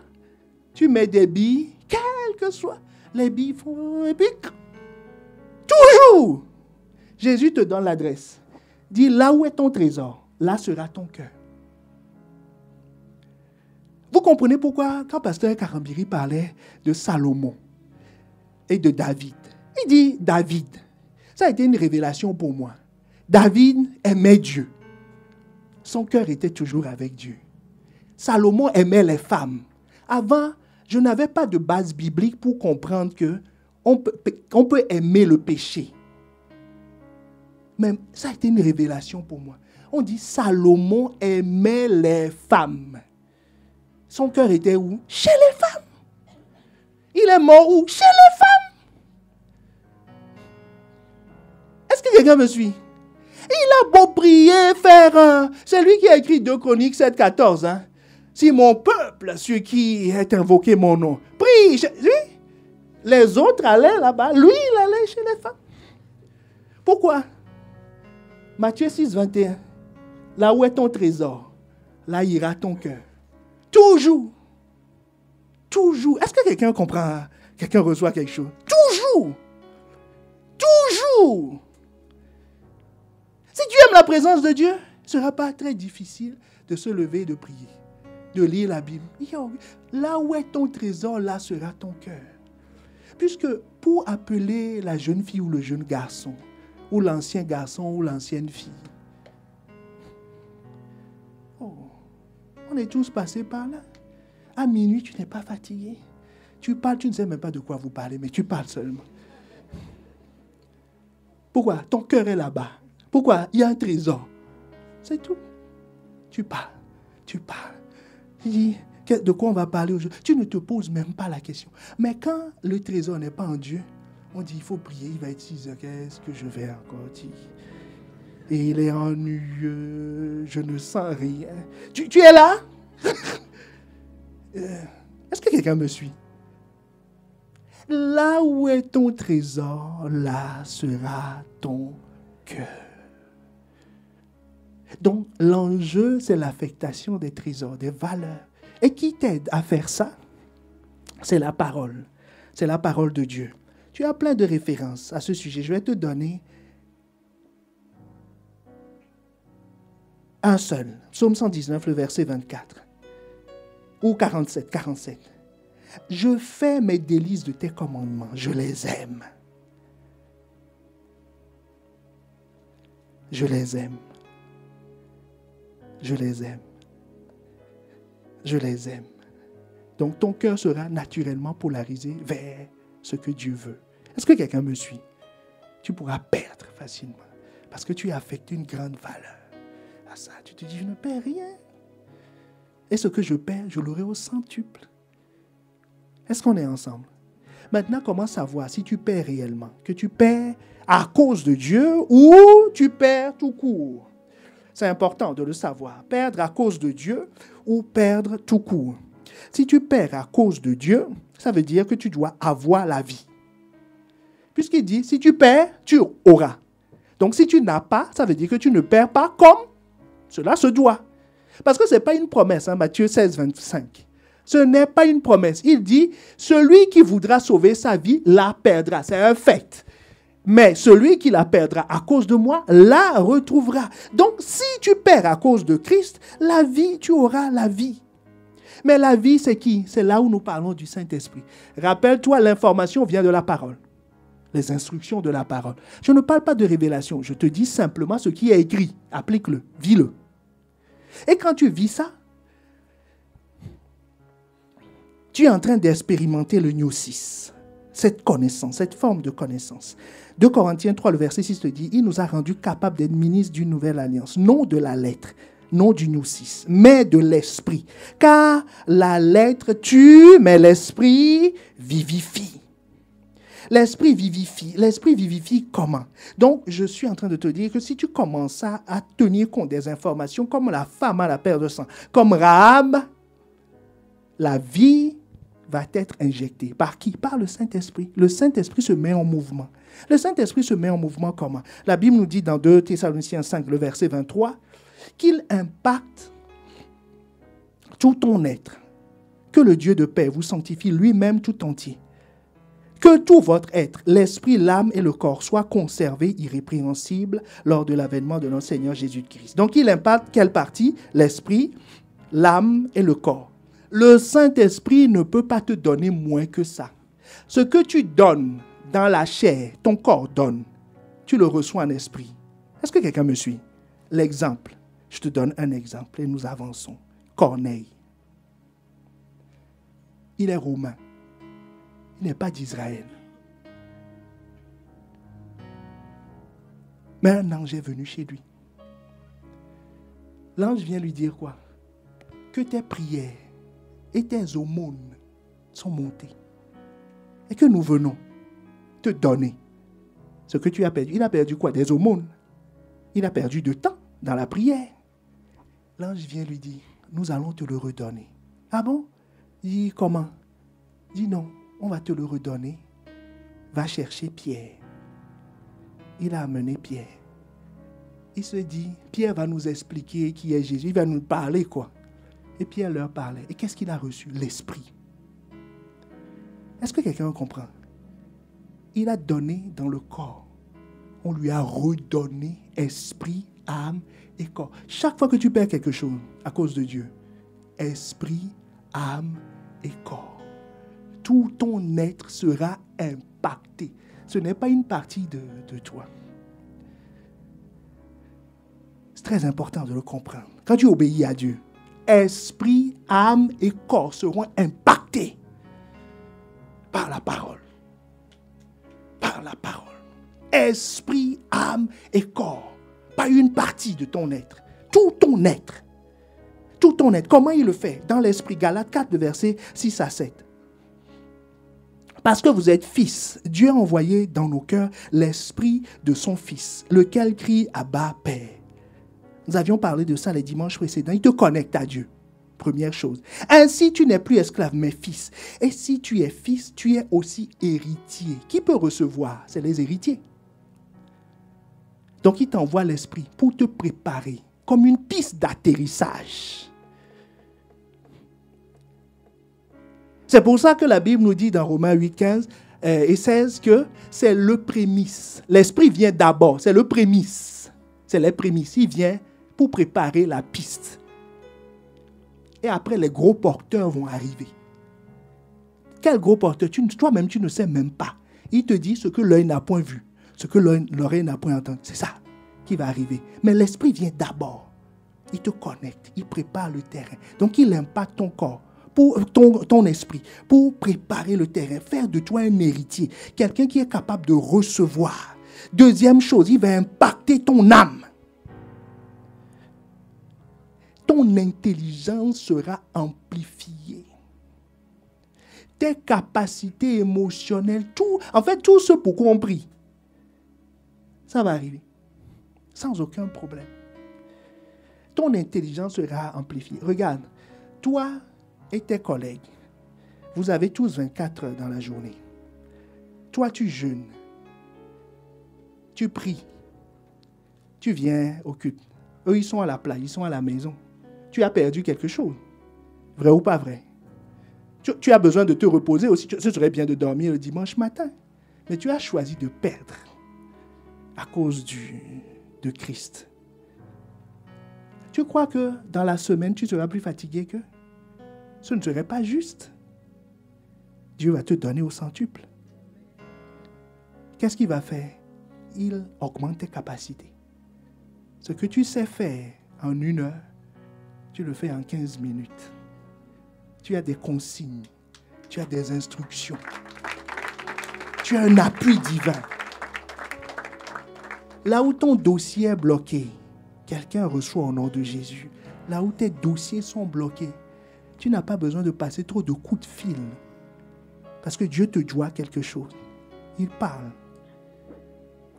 [SPEAKER 2] Tu mets des billes, quel que soit. Les billes font et puis, toujours. Jésus te donne l'adresse. Dis là où est ton trésor, là sera ton cœur. Vous comprenez pourquoi, quand Pasteur Karambiri parlait de Salomon et de David, il dit David. Ça a été une révélation pour moi. David aimait Dieu. Son cœur était toujours avec Dieu. Salomon aimait les femmes. Avant, je n'avais pas de base biblique pour comprendre qu'on peut aimer le péché. Mais ça a été une révélation pour moi. On dit Salomon aimait les femmes. Son cœur était où? Chez les femmes. Il est mort où? Chez les femmes. Est-ce que quelqu'un me suit? Il a beau prier, faire... C'est lui qui a écrit 2 Chroniques 7, 14. Hein? Si mon peuple, ceux qui est invoqué mon nom, prie. Oui. Les autres allaient là-bas. Lui, il allait chez les femmes. Pourquoi? Matthieu 6, 21. Là où est ton trésor, là ira ton cœur. Toujours. Toujours. Est-ce que quelqu'un comprend? Quelqu'un reçoit quelque chose? Toujours. Toujours. Si tu aimes la présence de Dieu, ce ne sera pas très difficile de se lever et de prier, de lire la Bible. Là où est ton trésor, là sera ton cœur. Puisque pour appeler la jeune fille ou le jeune garçon, ou l'ancien garçon ou l'ancienne fille, On est tous passés par là. À minuit, tu n'es pas fatigué. Tu parles, tu ne sais même pas de quoi vous parlez, mais tu parles seulement. Pourquoi? Ton cœur est là-bas. Pourquoi? Il y a un trésor. C'est tout. Tu parles. Tu parles. Tu dis, de quoi on va parler aujourd'hui? Tu ne te poses même pas la question. Mais quand le trésor n'est pas en Dieu, on dit, il faut prier, il va être 6 heures, qu'est-ce que je vais encore dire? Et il est ennuyeux, je ne sens rien. Tu es là? Est-ce que quelqu'un me suit? Là où est ton trésor, là sera ton cœur. Donc, l'enjeu, c'est l'affectation des trésors, des valeurs. Et qui t'aide à faire ça? C'est la parole. C'est la parole de Dieu. Tu as plein de références à ce sujet. Je vais te donner un seul. Psaume 119, le verset 24. Ou 47. Je fais mes délices de tes commandements. Je les aime. Je les aime. Je les aime. Je les aime. Donc ton cœur sera naturellement polarisé vers ce que Dieu veut. Est-ce que quelqu'un me suit? Tu pourras perdre facilement parce que tu as affecté une grande valeur à ça. Tu te dis, je ne perds rien. Et ce que je perds, je l'aurai au centuple. Est-ce qu'on est ensemble? Maintenant, comment savoir si tu perds réellement? Que tu perds à cause de Dieu ou tu perds tout court? C'est important de le savoir. Perdre à cause de Dieu ou perdre tout court. Si tu perds à cause de Dieu, ça veut dire que tu dois avoir la vie. Puisqu'il dit, si tu perds, tu auras. Donc si tu n'as pas, ça veut dire que tu ne perds pas comme cela se doit. Parce que ce n'est pas une promesse, Matthieu 16, 25. Ce n'est pas une promesse. Il dit, celui qui voudra sauver sa vie la perdra. C'est un fait. Mais celui qui la perdra à cause de moi, la retrouvera. Donc, si tu perds à cause de Christ, la vie, tu auras la vie. Mais la vie, c'est qui? C'est là où nous parlons du Saint-Esprit. Rappelle-toi, l'information vient de la parole. Les instructions de la parole. Je ne parle pas de révélation. Je te dis simplement ce qui est écrit. Applique-le, vis-le. Et quand tu vis ça, tu es en train d'expérimenter le gnosis. Cette connaissance, cette forme de connaissance. 2 Corinthiens 3, le verset 6 te dit, il nous a rendus capables d'être ministres d'une nouvelle alliance, non de la lettre, non du gnosis, mais de l'esprit. Car la lettre tue, mais l'esprit vivifie. L'esprit vivifie comment? Donc, je suis en train de te dire que si tu commences à tenir compte des informations, comme la femme à la paire de sang, comme Rahab, la vie va être injectée. Par qui? Par le Saint-Esprit. Le Saint-Esprit se met en mouvement. Le Saint-Esprit se met en mouvement comment? La Bible nous dit dans 2 Thessaloniciens 5, le verset 23, qu'il impacte tout ton être. Que le Dieu de paix vous sanctifie lui-même tout entier. Que tout votre être, l'esprit, l'âme et le corps soient conservés irrépréhensibles lors de l'avènement de notre Seigneur Jésus-Christ. Donc il impacte quelle partie? L'esprit, l'âme et le corps. Le Saint-Esprit ne peut pas te donner moins que ça. Ce que tu donnes dans la chair, ton corps donne, tu le reçois en esprit. Est-ce que quelqu'un me suit? L'exemple, je te donne un exemple et nous avançons. Corneille. Il est romain. Il n'est pas d'Israël. Mais un ange est venu chez lui. L'ange vient lui dire quoi? Que tes prières et tes aumônes sont montées. Et que nous venons te donner ce que tu as perdu. Il a perdu quoi? Des aumônes. Il a perdu de temps dans la prière. L'ange vient lui dire, nous allons te le redonner. Ah bon? Il dit, comment? Il dit, non, on va te le redonner. Va chercher Pierre. Il a amené Pierre. Il se dit, Pierre va nous expliquer qui est Jésus. Il va nous parler quoi? Et Pierre leur parlait. Et qu'est-ce qu'il a reçu? L'Esprit. Est-ce que quelqu'un comprend? Il a donné dans le corps. On lui a redonné esprit, âme et corps. Chaque fois que tu perds quelque chose à cause de Dieu, esprit, âme et corps, tout ton être sera impacté. Ce n'est pas une partie de toi. C'est très important de le comprendre. Quand tu obéis à Dieu, esprit, âme et corps seront impactés par la parole. Par la parole. Esprit, âme et corps. Pas une partie de ton être. Tout ton être. Tout ton être. Comment il le fait? Dans l'esprit. Galates 4, versets 6 à 7. Parce que vous êtes fils, Dieu a envoyé dans nos cœurs l'esprit de son fils, lequel crie Abba, Père. Nous avions parlé de ça les dimanches précédents. Il te connecte à Dieu. Première chose. Ainsi, tu n'es plus esclave, mais fils. Et si tu es fils, tu es aussi héritier. Qui peut recevoir? C'est les héritiers. Donc, il t'envoie l'esprit pour te préparer comme une piste d'atterrissage. C'est pour ça que la Bible nous dit dans Romains 8, 15 et 16 que c'est le prémisse. L'esprit vient d'abord, c'est le prémisse. C'est les prémices. Il vient pour préparer la piste. Et après, les gros porteurs vont arriver. Quel gros porteur? Toi-même, tu ne sais même pas. Il te dit ce que l'œil n'a point vu, ce que l'oreille n'a point entendu. C'est ça qui va arriver. Mais l'esprit vient d'abord. Il te connecte, il prépare le terrain. Donc, il impacte ton corps, pour ton esprit, pour préparer le terrain, faire de toi un héritier, quelqu'un qui est capable de recevoir. Deuxième chose, il va impacter ton âme. Ton intelligence sera amplifiée. Tes capacités émotionnelles, tout ce pour quoi on prie, ça va arriver. Sans aucun problème. Ton intelligence sera amplifiée. Regarde, toi et tes collègues, vous avez tous 24 heures dans la journée. Toi, tu jeûnes. Tu pries. Tu viens au culte. Eux, ils sont à la plage, ils sont à la maison. Tu as perdu quelque chose. Vrai ou pas vrai? Tu as besoin de te reposer aussi. Ce serait bien de dormir le dimanche matin. Mais tu as choisi de perdre à cause de Christ. Tu crois que dans la semaine, tu seras plus fatigué qu'eux? Ce ne serait pas juste. Dieu va te donner au centuple. Qu'est-ce qu'il va faire? Il augmente tes capacités. Ce que tu sais faire en 1 heure, tu le fais en 15 minutes. Tu as des consignes, tu as des instructions, tu as un appui divin. Là où ton dossier est bloqué, quelqu'un reçoit au nom de Jésus. Là où tes dossiers sont bloqués, tu n'as pas besoin de passer trop de coups de fil. Parce que Dieu te doit quelque chose. Il parle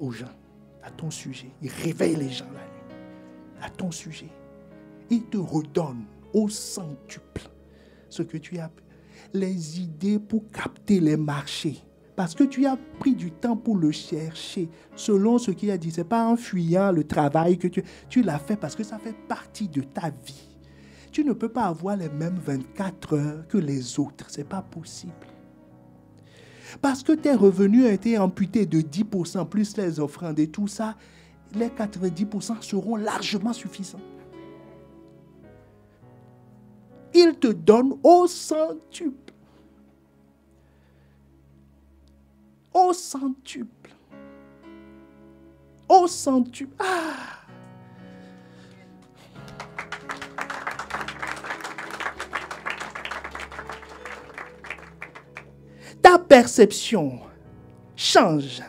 [SPEAKER 2] aux gens, à ton sujet. Il réveille les gens la nuit, à ton sujet. Il te redonne au centuple ce que tu as, les idées pour capter les marchés. Parce que tu as pris du temps pour le chercher. Selon ce qu'il a dit, ce n'est pas en fuyant le travail que tu l'as fait parce que ça fait partie de ta vie. Tu ne peux pas avoir les mêmes 24 heures que les autres. Ce n'est pas possible. Parce que tes revenus ont été amputés de 10% plus les offrandes et tout ça, les 90% seront largement suffisants. Il te donne au centuple. Au centuple. Au centuple. Ah! Ta perception change.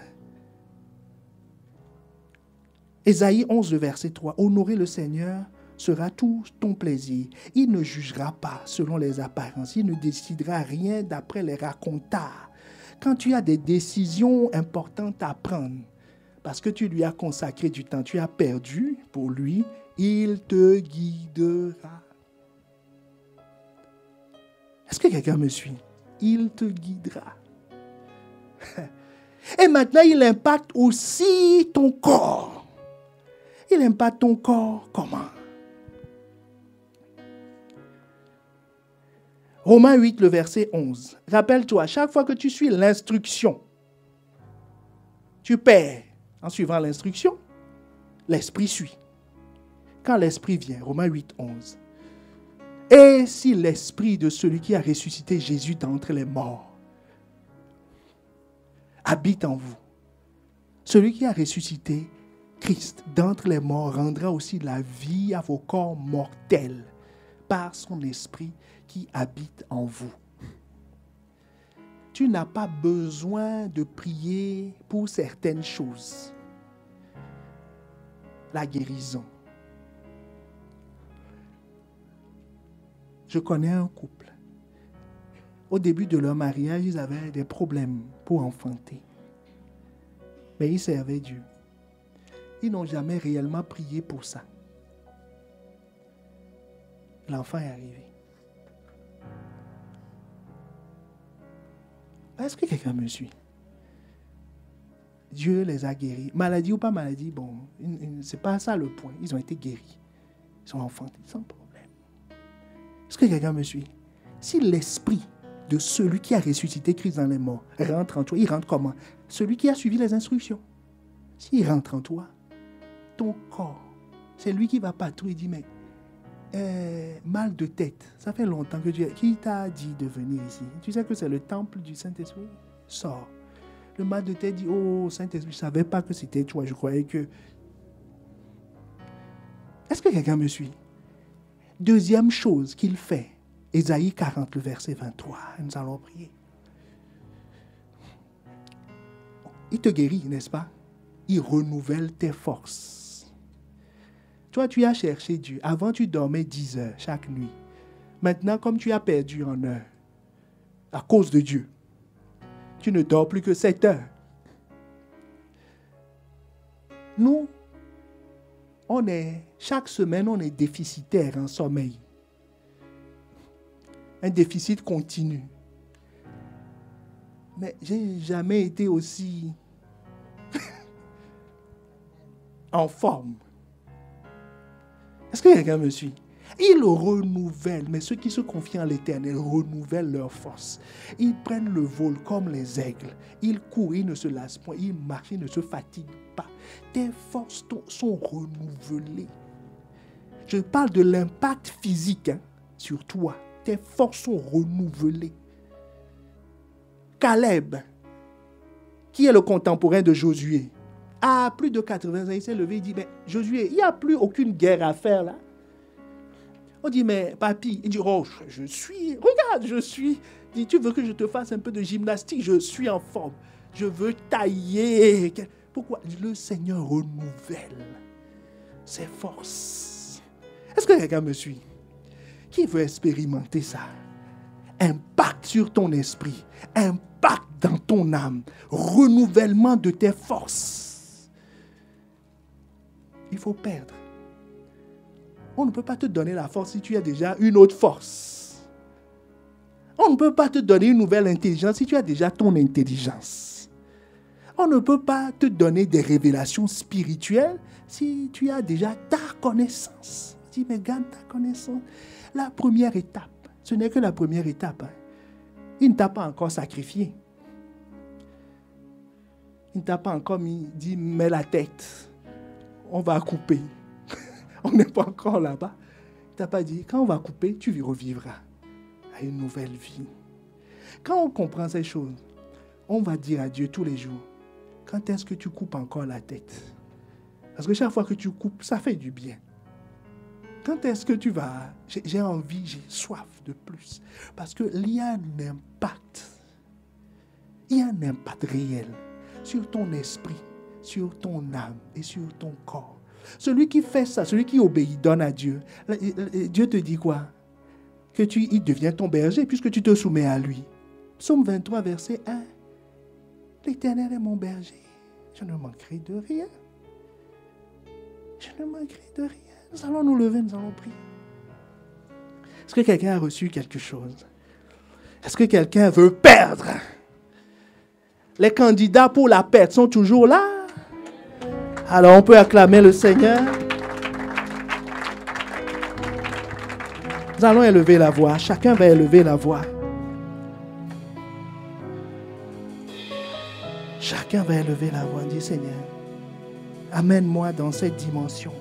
[SPEAKER 2] Ésaïe 11, verset 3. Honorer le Seigneur sera tout ton plaisir. Il ne jugera pas selon les apparences. Il ne décidera rien d'après les racontars. Quand tu as des décisions importantes à prendre, parce que tu lui as consacré du temps, tu as perdu pour lui, il te guidera. Est-ce que quelqu'un me suit? Il te guidera. Et maintenant, il impacte aussi ton corps. Il impacte ton corps comment? Romains 8, le verset 11. Rappelle-toi, chaque fois que tu suis l'instruction, tu perds en suivant l'instruction, l'esprit suit. Quand l'esprit vient, Romains 8, 11. Et si l'esprit de celui qui a ressuscité Jésus d'entre les morts habite en vous, celui qui a ressuscité Christ d'entre les morts rendra aussi la vie à vos corps mortels par son esprit qui habite en vous. Tu n'as pas besoin de prier pour certaines choses. La guérison. Je connais un couple. Au début de leur mariage, ils avaient des problèmes pour enfanter. Mais ils servaient Dieu. Ils n'ont jamais réellement prié pour ça. L'enfant est arrivé. Est-ce que quelqu'un me suit? Dieu les a guéris. Maladie ou pas maladie, bon, c'est pas ça le point. Ils ont été guéris. Ils sont enfantés sans problème. Est-ce que quelqu'un me suit? Si l'esprit de celui qui a ressuscité Christ dans les morts rentre en toi, il rentre comment? Celui qui a suivi les instructions. S'il rentre en toi, ton corps, c'est lui qui va patrouiller et dit, mais mal de tête, ça fait longtemps que Dieu... Qui t'a dit de venir ici? Tu sais que c'est le temple du Saint-Esprit? Sors. Le mal de tête dit, oh Saint-Esprit, je ne savais pas que c'était toi, je croyais que... Est-ce que quelqu'un me suit? Deuxième chose qu'il fait, Ésaïe 40, le verset 23, nous allons prier. Il te guérit, n'est-ce pas? Il renouvelle tes forces. Toi, tu as cherché Dieu. Avant, tu dormais 10 heures chaque nuit. Maintenant, comme tu as perdu en heure, à cause de Dieu, tu ne dors plus que 7 heures. Nous, chaque semaine, on est déficitaire en sommeil. Un déficit continu. Mais je n'ai jamais été aussi en forme. Est-ce que quelqu'un me suit? Ils renouvellent, mais ceux qui se confient en l'Éternel renouvellent leur force. Ils prennent le vol comme les aigles. Ils courent, ils ne se lassent point. Ils marchent, ils ne se fatiguent pas. Tes forces sont renouvelées. Je parle de l'impact physique sur toi. Tes forces sont renouvelées. Caleb, qui est le contemporain de Josué, à plus de 80 ans, il s'est levé, il dit, mais Josué, il n'y a plus aucune guerre à faire là. On dit, mais papy, il dit, oh, regarde, je suis. Il dit, tu veux que je te fasse un peu de gymnastique? Je suis en forme. Je veux tailler. Pourquoi? Le Seigneur renouvelle ses forces. Est-ce que quelqu'un me suit? Qui veut expérimenter ça? Impact sur ton esprit, impact dans ton âme, renouvellement de tes forces. Il faut perdre. On ne peut pas te donner la force si tu as déjà une autre force. On ne peut pas te donner une nouvelle intelligence si tu as déjà ton intelligence. On ne peut pas te donner des révélations spirituelles si tu as déjà ta connaissance. Dis, mais garde ta connaissance. La première étape, ce n'est que la première étape. Il ne t'a pas encore sacrifié. Il ne t'a pas encore dit, mets la tête. On va couper. On n'est pas encore là-bas. Il ne t'a pas dit, quand on va couper, tu revivras à une nouvelle vie. Quand on comprend ces choses, on va dire à Dieu tous les jours, quand est-ce que tu coupes encore la tête? Parce que chaque fois que tu coupes, ça fait du bien. Quand est-ce que tu vas... J'ai envie, j'ai soif de plus. Parce qu'il y a un impact. Il y a un impact réel sur ton esprit, sur ton âme et sur ton corps. Celui qui fait ça, celui qui obéit, donne à Dieu. Dieu te dit quoi? Que il devient ton berger puisque tu te soumets à lui. Psaume 23, verset 1. L'Éternel est mon berger. Je ne manquerai de rien. Je ne manquerai de rien. Nous allons nous lever, nous allons prier. Est-ce que quelqu'un a reçu quelque chose? Est-ce que quelqu'un veut perdre? Les candidats pour la perte sont toujours là. Alors on peut acclamer le Seigneur. Nous allons élever la voix. Chacun va élever la voix. Chacun va élever la voix. Dis, Seigneur, amène-moi dans cette dimension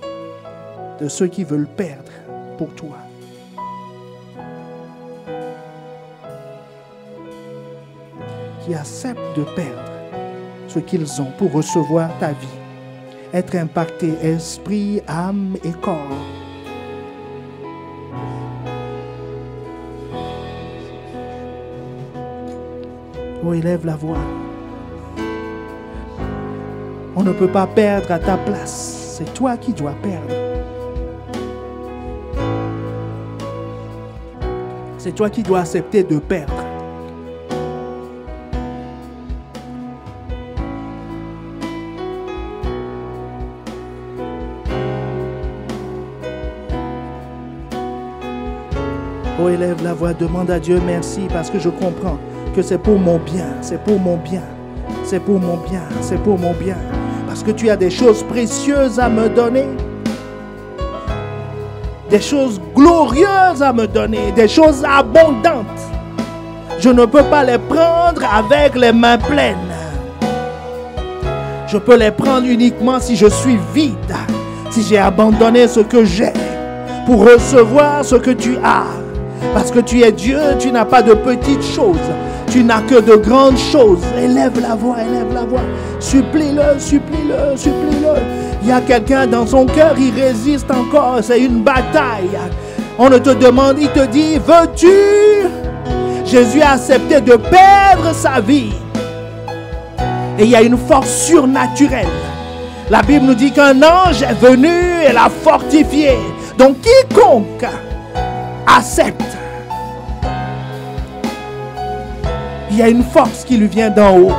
[SPEAKER 2] de ceux qui veulent perdre pour toi. Qui acceptent de perdre ce qu'ils ont pour recevoir ta vie. Être impacté esprit, âme et corps. Oh, élève la voix. On ne peut pas perdre à ta place. C'est toi qui dois perdre. C'est toi qui dois accepter de perdre. Oh, élève la voix, demande à Dieu merci parce que je comprends que c'est pour mon bien, c'est pour mon bien, c'est pour mon bien, c'est pour mon bien. Parce que tu as des choses précieuses à me donner, des choses glorieuses à me donner, des choses abondantes. Je ne peux pas les prendre avec les mains pleines. Je peux les prendre uniquement si je suis vide, si j'ai abandonné ce que j'ai pour recevoir ce que tu as. Parce que tu es Dieu, tu n'as pas de petites choses. Tu n'as que de grandes choses. Élève la voix, élève la voix. Supplie-le, supplie-le, supplie-le. Il y a quelqu'un dans son cœur, il résiste encore. C'est une bataille. On ne te demande, il te dit, veux-tu? Jésus a accepté de perdre sa vie. Et il y a une force surnaturelle. La Bible nous dit qu'un ange est venu et l'a fortifié. Donc quiconque accepte, il y a une force qui lui vient d'en haut.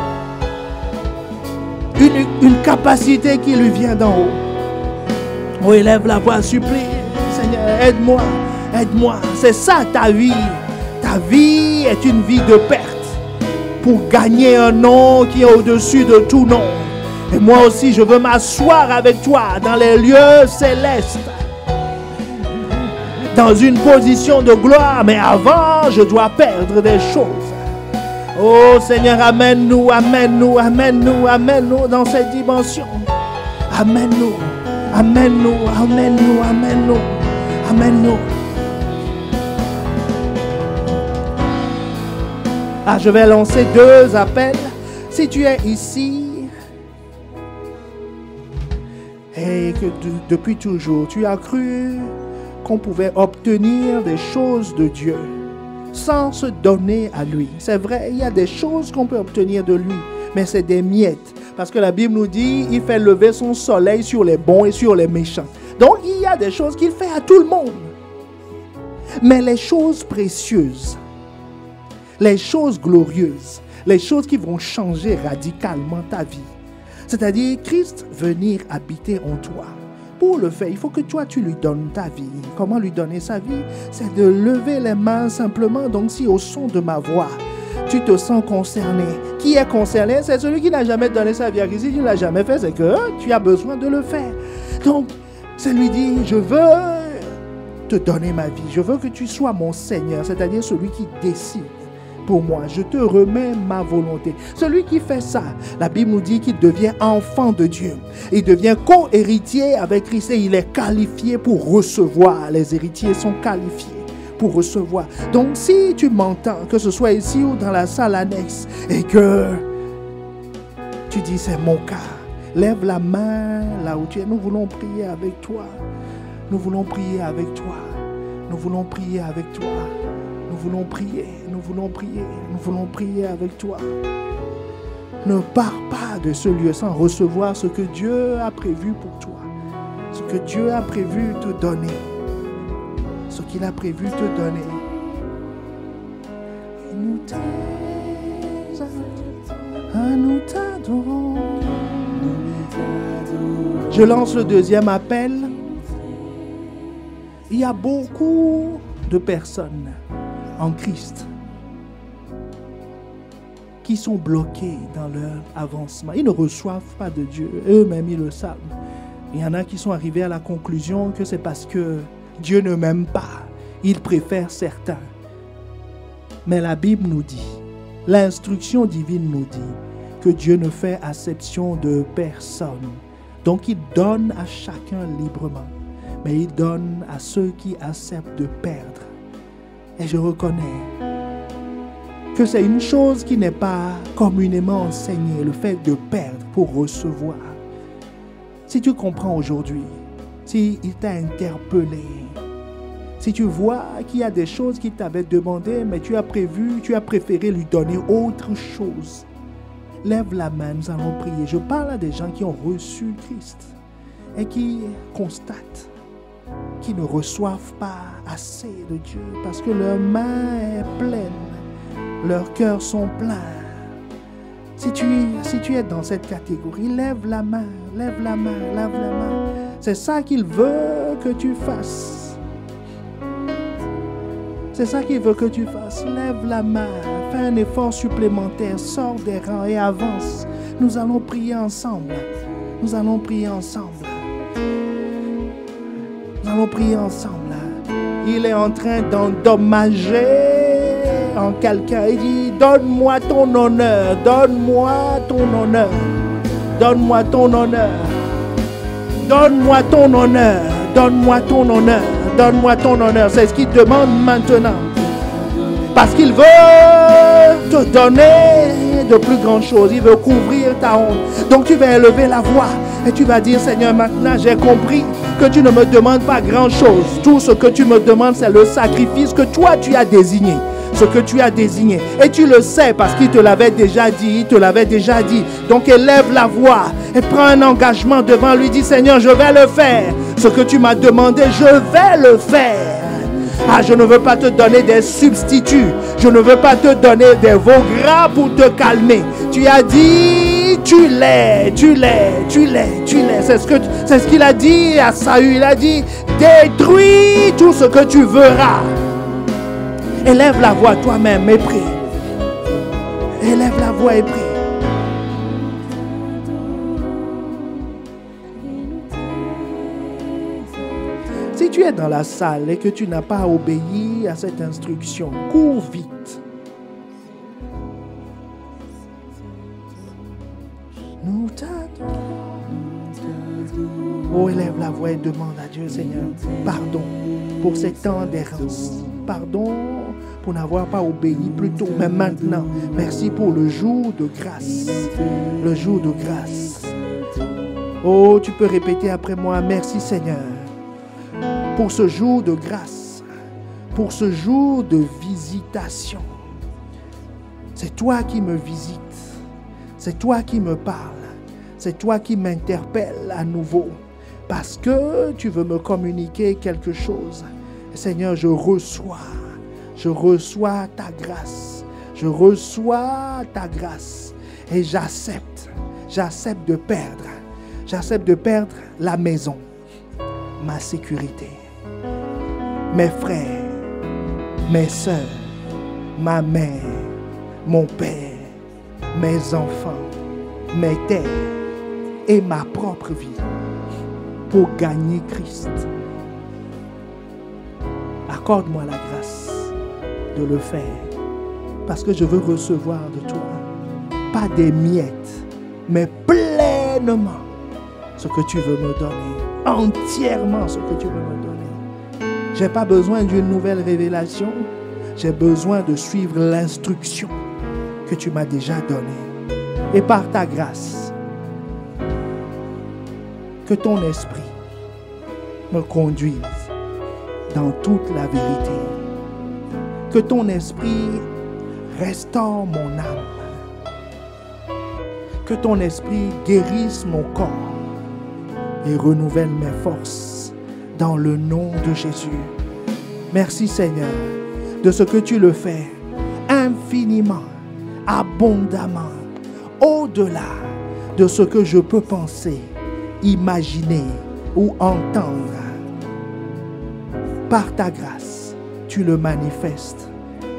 [SPEAKER 2] Une capacité qui lui vient d'en haut. Oh, élève la voix, supplie. Seigneur, aide-moi, aide-moi. C'est ça ta vie. Ta vie est une vie de perte pour gagner un nom qui est au-dessus de tout nom. Et moi aussi, je veux m'asseoir avec toi dans les lieux célestes, dans une position de gloire. Mais avant, je dois perdre des choses. Oh Seigneur, amène-nous, amène-nous, amène-nous, amène-nous dans cette dimension. Amène-nous, amène-nous, amène-nous, amène-nous, amène-nous. Ah, je vais lancer 2 appels. Si tu es ici et que depuis toujours tu as cru qu'on pouvait obtenir des choses de Dieu sans se donner à lui. C'est vrai, il y a des choses qu'on peut obtenir de lui, mais c'est des miettes. Parce que la Bible nous dit, il fait lever son soleil sur les bons et sur les méchants. Donc, il y a des choses qu'il fait à tout le monde. Mais les choses précieuses, les choses glorieuses, les choses qui vont changer radicalement ta vie, c'est-à-dire Christ venir habiter en toi. Pour le faire, il faut que toi, tu lui donnes ta vie. Comment lui donner sa vie? C'est de lever les mains simplement. Donc, si au son de ma voix, tu te sens concerné. Qui est concerné? C'est celui qui n'a jamais donné sa vie à Christ. Si tu ne l'as jamais fait, c'est que tu as besoin de le faire. Donc, c'est lui dire, je veux te donner ma vie. Je veux que tu sois mon Seigneur, c'est-à-dire celui qui décide pour moi. Je te remets ma volonté. Celui qui fait ça, la Bible nous dit qu'il devient enfant de Dieu. Il devient co-héritier avec Christ et il est qualifié pour recevoir. Les héritiers sont qualifiés pour recevoir. Donc si tu m'entends, que ce soit ici ou dans la salle annexe, et que tu dis c'est mon cas, lève la main là où tu es. Nous voulons prier avec toi. Nous voulons prier avec toi. Nous voulons prier avec toi. Nous voulons prier, nous voulons prier, nous voulons prier avec toi. Ne pars pas de ce lieu sans recevoir ce que Dieu a prévu pour toi. Ce que Dieu a prévu te donner. Ce qu'il a prévu te donner. Nous t'adorons. Je lance le 2e appel. Il y a beaucoup de personnes en Christ qui sont bloqués dans leur avancement. Ils ne reçoivent pas de Dieu. Eux-mêmes, ils le savent. Il y en a qui sont arrivés à la conclusion que c'est parce que Dieu ne m'aime pas. Il préfère certains. Mais la Bible nous dit, l'instruction divine nous dit que Dieu ne fait acception de personne. Donc, il donne à chacun librement. Mais il donne à ceux qui acceptent de perdre. Et je reconnais que c'est une chose qui n'est pas communément enseignée, le fait de perdre pour recevoir. Si tu comprends aujourd'hui, s'il t'a interpellé, Si tu vois qu'il y a des choses qu'il t'avait demandé, mais tu as préféré lui donner autre chose, lève la main, nous allons prier. Je parle à des gens qui ont reçu Christ et qui constatent qu'ils ne reçoivent pas assez de Dieu parce que leur main est pleine, leurs cœurs sont pleins. Si tu es dans cette catégorie, lève la main, lève la main, lève la main. C'est ça qu'il veut que tu fasses. C'est ça qu'il veut que tu fasses. Lève la main, fais un effort supplémentaire, sors des rangs et avance. Nous allons prier ensemble. Nous allons prier ensemble. Nous allons prier ensemble. Il est en train d'endommager en quelqu'un. Il dit, donne-moi ton honneur, donne-moi ton honneur, donne-moi ton honneur, donne-moi ton honneur, donne-moi ton honneur, donne-moi ton honneur. C'est ce qu'il demande maintenant. Parce qu'il veut te donner de plus grandes choses. Il veut couvrir ta honte. Donc tu vas élever la voix et tu vas dire, Seigneur, maintenant j'ai compris que tu ne me demandes pas grand-chose. Tout ce que tu me demandes, c'est le sacrifice que toi tu as désigné. Ce que tu as désigné. Et tu le sais parce qu'il te l'avait déjà dit. Il te l'avait déjà dit. Donc élève la voix et prends un engagement devant lui. Dis, Seigneur, je vais le faire. Ce que tu m'as demandé, je vais le faire. Ah, je ne veux pas te donner des substituts. Je ne veux pas te donner des veaux gras pour te calmer. Tu as dit, tu l'es, tu l'es, tu l'es, tu l'es. C'est ce qu'il a dit à Saül. Il a dit, détruis tout ce que tu verras. Élève la voix toi-même et prie. Élève la voix et prie. Si tu es dans la salle et que tu n'as pas obéi à cette instruction, cours vite. Nous t'adorons. Oh, élève la voix et demande à Dieu, Seigneur, pardon pour ces temps d'errance. Pardon pour n'avoir pas obéi plus tôt, mais maintenant, merci pour le jour de grâce. Le jour de grâce. Oh, tu peux répéter après moi, merci Seigneur, pour ce jour de grâce, pour ce jour de visitation. C'est toi qui me visites, c'est toi qui me parles, c'est toi qui m'interpelles à nouveau, parce que tu veux me communiquer quelque chose. Seigneur, je reçois ta grâce, je reçois ta grâce et j'accepte de perdre la maison, ma sécurité, mes frères, mes sœurs, ma mère, mon père, mes enfants, mes terres et ma propre vie pour gagner Christ. Accorde-moi la grâce de le faire parce que je veux recevoir de toi, pas des miettes, mais pleinement ce que tu veux me donner, entièrement ce que tu veux me donner. Je n'ai pas besoin d'une nouvelle révélation, j'ai besoin de suivre l'instruction que tu m'as déjà donnée. Et par ta grâce, que ton esprit me conduise dans toute la vérité. Que ton esprit restaure mon âme. Que ton esprit guérisse mon corps et renouvelle mes forces dans le nom de Jésus. Merci Seigneur de ce que tu le fais infiniment, abondamment, au-delà de ce que je peux penser, imaginer ou entendre. Par ta grâce, tu le manifestes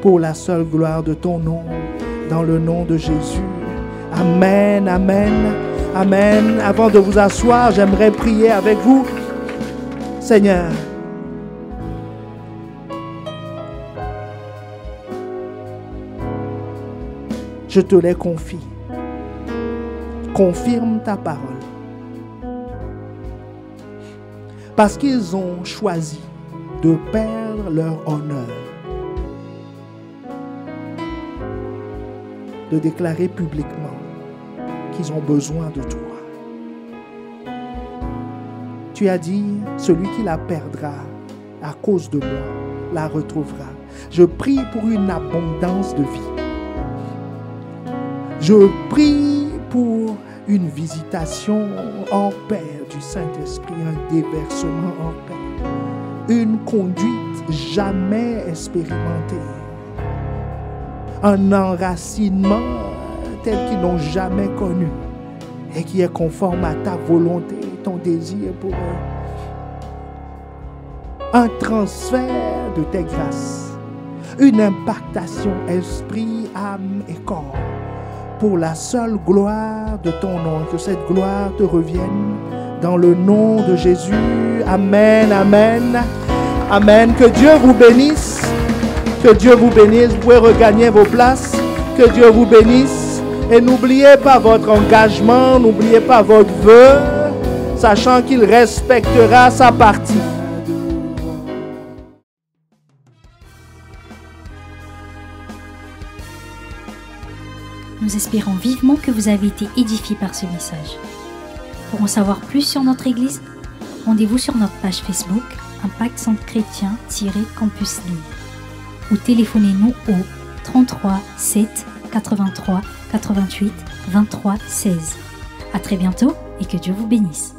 [SPEAKER 2] pour la seule gloire de ton nom, dans le nom de Jésus. Amen, amen, amen. Avant de vous asseoir, j'aimerais prier avec vous. Seigneur, je te les confie. Confirme ta parole. Parce qu'ils ont choisi de perdre leur honneur, de déclarer publiquement qu'ils ont besoin de toi. Tu as dit, celui qui la perdra à cause de moi, la retrouvera. Je prie pour une abondance de vie. Je prie pour une visitation hors pair du Saint-Esprit, un déversement hors pair, une conduite jamais expérimentée, un enracinement tel qu'ils n'ont jamais connu et qui est conforme à ta volonté, ton désir pour eux. Un transfert de tes grâces, une impactation esprit, âme et corps pour la seule gloire de ton nom. Que cette gloire te revienne dans le nom de Jésus. Amen, amen, amen. Que Dieu vous bénisse. Que Dieu vous bénisse. Vous pouvez regagner vos places. Que Dieu vous bénisse. Et n'oubliez pas votre engagement, n'oubliez pas votre vœu, sachant qu'il respectera sa partie.
[SPEAKER 1] Nous espérons vivement que vous avez été édifiés par ce message. Pour en savoir plus sur notre Église, rendez-vous sur notre page Facebook Impact Centre Chrétien-Campus Lille ou téléphonez-nous au 33 7 83 88 23 16. À très bientôt et que Dieu vous bénisse.